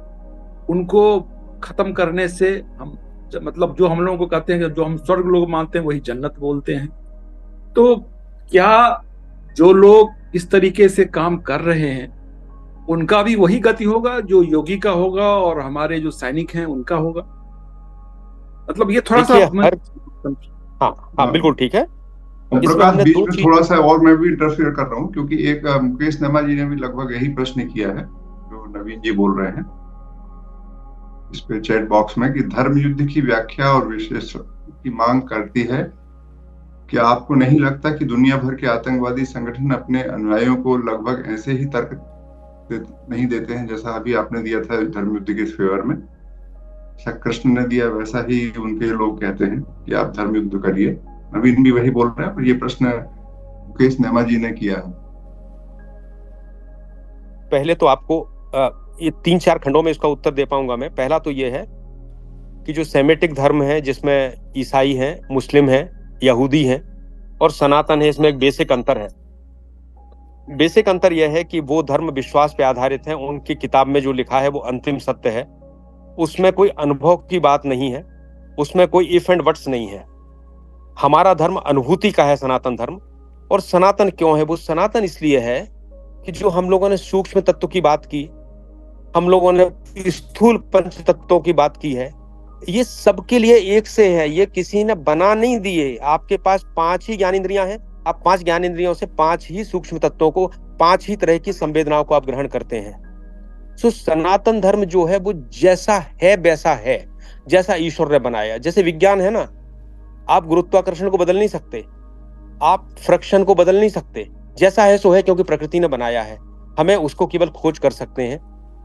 उनको खत्म करने से हम, मतलब जो हम लोगों को कहते हैं, जो हम स्वर्ग लोग मानते हैं वही जन्नत बोलते हैं। तो क्या जो लोग इस तरीके से काम कर रहे हैं उनका भी वही गति होगा जो योगी का होगा और हमारे जो सैनिक हैं उनका होगा? मतलब ये थोड़ा सा हाँ बिल्कुल ठीक है। प्रकाश, बीच में थोड़ा सा और मैं भी इंटरफेयर कर रहा हूँ, क्योंकि एक मुकेश नेमा जी ने भी लगभग यही प्रश्न किया है जो नवीन जी बोल रहे हैं इस पे चैट बॉक्स में, कि धर्म युद्ध की व्याख्या और विशेष की मांग करती है। क्या आपको नहीं लगता कि दुनिया भर के आतंकवादी संगठन अपने अनुयायियों को लगभग ऐसे ही तर्क नहीं देते हैं जैसा अभी आपने दिया था धर्म युद्ध के फेवर में? कृष्ण ने दिया वैसा ही उनके लोग कहते हैं कि आप धर्म युद्ध करिए। नवीन भी वही बोल रहे हैं, पर ये प्रश्न मुकेश नेमा जी ने किया है। पहले तो आपको ये 3-4 खंडों में इसका उत्तर दे पाऊंगा मैं। पहला तो ये है कि जो सेमेटिक धर्म है, जिसमें ईसाई हैं, मुस्लिम हैं, यहूदी हैं और सनातन है, इसमें एक बेसिक अंतर है। बेसिक अंतर यह है कि वो धर्म विश्वास पे आधारित है, उनकी किताब में जो लिखा है वो अंतिम सत्य है, उसमें कोई अनुभव की बात नहीं है, उसमें कोई इफ एंड बट्स नहीं है। हमारा धर्म अनुभूति का है, सनातन धर्म। और सनातन क्यों है? वो सनातन इसलिए है कि जो हम लोगों ने सूक्ष्म तत्व की बात की, हम लोगों ने स्थूल पंच तत्वों की बात की है, ये सबके लिए एक से है, ये किसी ने बना नहीं दिए। आपके पास 5 ही ज्ञानेंद्रियां हैं, आप 5 ज्ञानेंद्रियों से 5 ही सूक्ष्म तत्वों को, 5 ही तरह की संवेदनाओं को आप ग्रहण करते हैं। सो सनातन धर्म जो है वो जैसा है वैसा है, जैसा ईश्वर ने बनाया। जैसे विज्ञान है ना, आप गुरुत्वाकर्षण को बदल नहीं सकते, आप फ्रिक्शन को बदल नहीं सकते, जैसा है सो है, क्योंकि प्रकृति ने बनाया है, हमें उसको केवल खोज कर सकते हैं।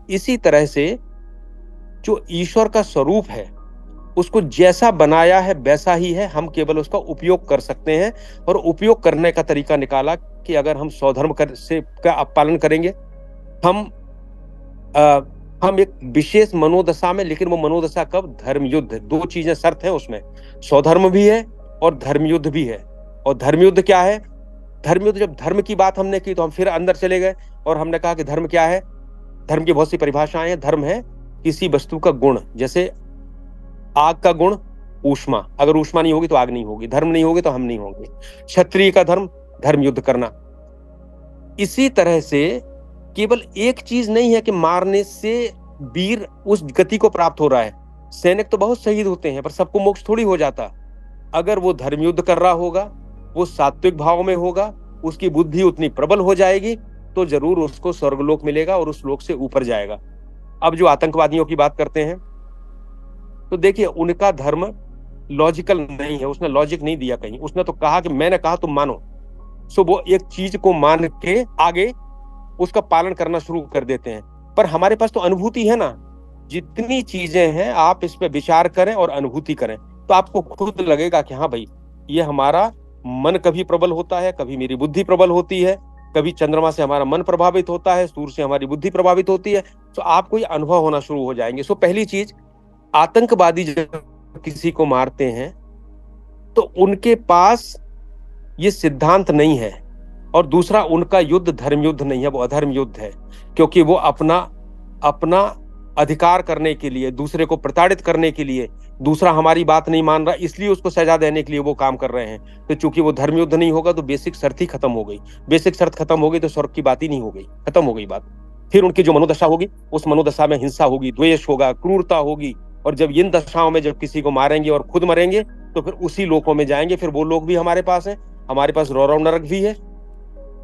इसी तरह से जो ईश्वर का स्वरूप है, उसको जैसा बनाया है वैसा ही है, हम केवल उसका उपयोग कर सकते हैं। और उपयोग करने का तरीका निकाला कि अगर हम स्वधर्म का पालन करेंगे, हम एक विशेष मनोदशा में, लेकिन वो मनोदशा कब? धर्म युद्ध। 2 चीजें शर्त है उसमें, स्वधर्म भी है और धर्मयुद्ध भी है। और धर्मयुद्ध क्या है? धर्मयुद्ध, जब धर्म की बात हमने की तो हम फिर अंदर चले गए और हमने कहा कि धर्म क्या है। धर्म की बहुत सी परिभाषाएं हैं। धर्म है किसी वस्तु का गुण, जैसे आग का गुण ऊष्मा, अगर ऊष्मा नहीं होगी तो आग नहीं होगी, धर्म नहीं होगी तो हम नहीं होंगे। क्षत्रिय का धर्म धर्म युद्ध करना। इसी तरह से केवल एक चीज नहीं है कि मारने से वीर उस गति को प्राप्त हो रहा है। सैनिक तो बहुत शहीद होते हैं, पर सबको मोक्ष थोड़ी हो जाता। अगर वो धर्म युद्ध कर रहा होगा, वो सात्विक भाव में होगा, उसकी बुद्धि उतनी प्रबल हो जाएगी, तो जरूर उसको स्वर्गलोक मिलेगा और उस लोक से ऊपर जाएगा। अब जो आतंकवादियों की बात करते हैं, तो देखिए उनका धर्म लॉजिकल नहीं है, उसने लॉजिक नहीं दिया कहीं, उसने तो कहा कि मैंने कहा तुम मानो। सो वो एक चीज को मान के आगे उसका पालन करना शुरू कर देते हैं। पर हमारे पास तो अनुभूति है ना, जितनी चीजें हैं आप इस पे विचार करें और अनुभूति करें तो आपको खुद लगेगा कि हाँ भाई, ये हमारा मन कभी प्रबल होता है, कभी मेरी बुद्धि प्रबल होती है, कभी चंद्रमा से हमारा मन प्रभावित होता है, सूर्य से हमारी बुद्धि प्रभावित होती है। तो आपको ये अनुभव होना शुरू हो जाएंगे। सो पहली चीज, आतंकवादी जब किसी को मारते हैं तो उनके पास ये सिद्धांत नहीं है। और दूसरा, उनका युद्ध धर्म युद्ध नहीं है, वो अधर्म युद्ध है, क्योंकि वो अपना अधिकार करने के लिए, दूसरे को प्रताड़ित करने के लिए, दूसरा हमारी बात नहीं मान रहा इसलिए उसको सजा देने के लिए वो काम कर रहे हैं। तो चूंकि वो धर्म युद्ध नहीं होगा तो बेसिक शर्त ही खत्म हो गई। बेसिक शर्त खत्म हो गई तो स्वर्ग की बात ही नहीं हो गई, खत्म हो गई बात। फिर उनकी जो मनोदशा होगी, उस मनोदशा में हिंसा होगी, द्वेष होगा, क्रूरता होगी। और जब इन दशाओं में जब किसी को मारेंगे और खुद मरेंगे तो फिर उसी लोकों में जाएंगे। फिर वो लोग भी हमारे पास है, हमारे पास रौरव नरक भी है।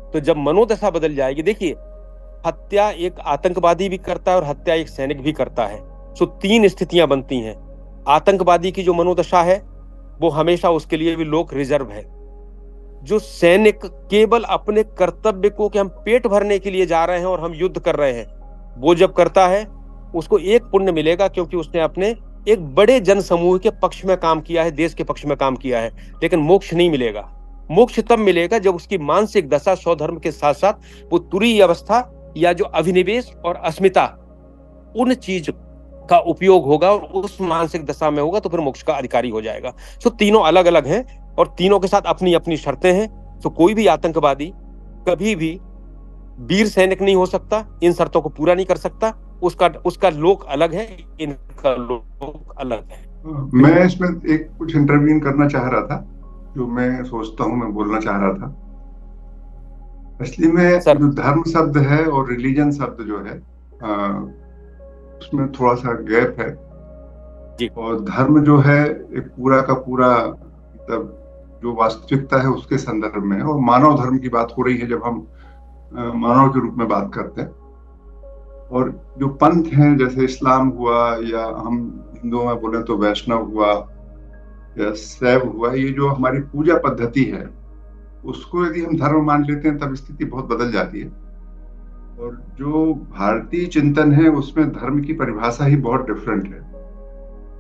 तो जब मनोदशा बदल जाएगी, देखिए हत्या एक आतंकवादी भी करता है और हत्या एक सैनिक भी करता है। सो 3 स्थितियां बनती हैं। आतंकवादी की जो मनोदशा है वो हमेशा उसके लिए भी लोक रिजर्व है। जो सैनिक केवल अपने कर्तव्य को, कि हम पेट भरने के लिए जा रहे हैं और हम युद्ध कर रहे हैं, वो जब करता है उसको एक पुण्य मिलेगा, क्योंकि उसने अपने एक बड़े जन समूह के पक्ष में काम किया है, देश के पक्ष में काम किया है। लेकिन मोक्ष नहीं मिलेगा। मोक्ष तब मिलेगा जब उसकी मानसिक दशा स्वधर्म के साथ साथ वो तुरीय अवस्था या जो अभिनिवेश और अस्मिता, उन चीज का उपयोग होगा और उस मानसिक दशा में होगा, तो फिर मोक्ष का अधिकारी हो जाएगा। सो तीनों अलग अलग हैं और तीनों के साथ अपनी अपनी शर्तें हैं। सो कोई भी आतंकवादी कभी भी वीर सैनिक नहीं हो सकता, इन शर्तों को पूरा नहीं कर सकता। उसका लोक अलग है, इनका लोक अलग है। मैं इसमें एक कुछ इंटरव्यून करना चाह रहा था, जो मैं सोचता हूँ मैं बोलना चाह रहा था। असली में जो धर्म शब्द है और रिलीजन शब्द जो है, उसमें थोड़ा सा गैप है जी। और धर्म जो है एक पूरा का पूरा, मतलब जो वास्तविकता है उसके संदर्भ में है। और मानव धर्म की बात हो रही है जब हम मानव के रूप में बात करते हैं। और जो पंथ हैं, जैसे इस्लाम हुआ या हम हिंदुओं में बोले तो वैष्णव हुआ या शैव हुआ, ये जो हमारी पूजा पद्धति है उसको यदि हम धर्म मान लेते हैं तब स्थिति बहुत बदल जाती है। और जो भारतीय चिंतन है उसमें धर्म की परिभाषा ही बहुत डिफरेंट है।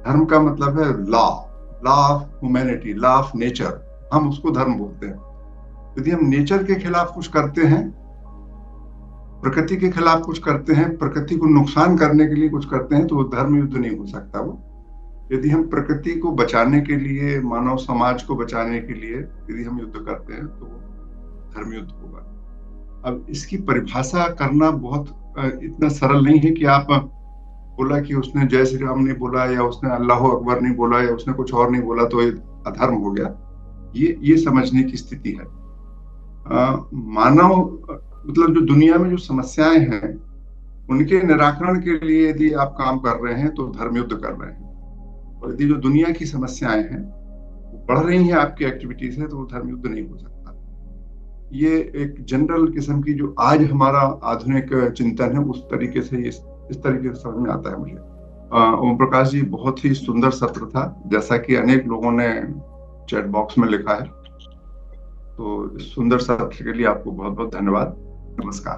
धर्म का मतलब है law of humanity, law of nature, हम उसको धर्म बोलते हैं। यदि हम नेचर के खिलाफ कुछ करते हैं, प्रकृति के खिलाफ कुछ करते हैं, प्रकृति को नुकसान करने के लिए कुछ करते हैं, तो वो धर्म युद्ध नहीं हो सकता। वो यदि हम प्रकृति को बचाने के लिए, मानव समाज को बचाने के लिए यदि हम युद्ध करते हैं तो वो धर्म युद्ध होगा। अब इसकी परिभाषा करना बहुत इतना सरल नहीं है कि आप बोला कि उसने जय श्री राम नहीं बोला या उसने अल्लाह अकबर नहीं बोला या उसने कुछ और नहीं बोला तो ये अधर्म हो गया, ये समझने की स्थिति है। मानव मतलब जो दुनिया में जो समस्याएं हैं उनके निराकरण के लिए यदि आप काम कर रहे हैं तो धर्म युद्ध कर रहे हैं, और यदि जो दुनिया की समस्याएं हैं वो बढ़ रही हैं आपकी एक्टिविटी से, तो वो धर्म युद्ध नहीं हो सकता। ये एक जनरल किस्म की जो आज हमारा आधुनिक चिंतन है उस तरीके से इस तरीके से समझ में आता है मुझे। ओम प्रकाश जी, बहुत ही सुंदर सत्र था, जैसा कि अनेक लोगों ने चैट बॉक्स में लिखा है। तो इस सुंदर सत्र के लिए आपको बहुत बहुत धन्यवाद। नमस्कार।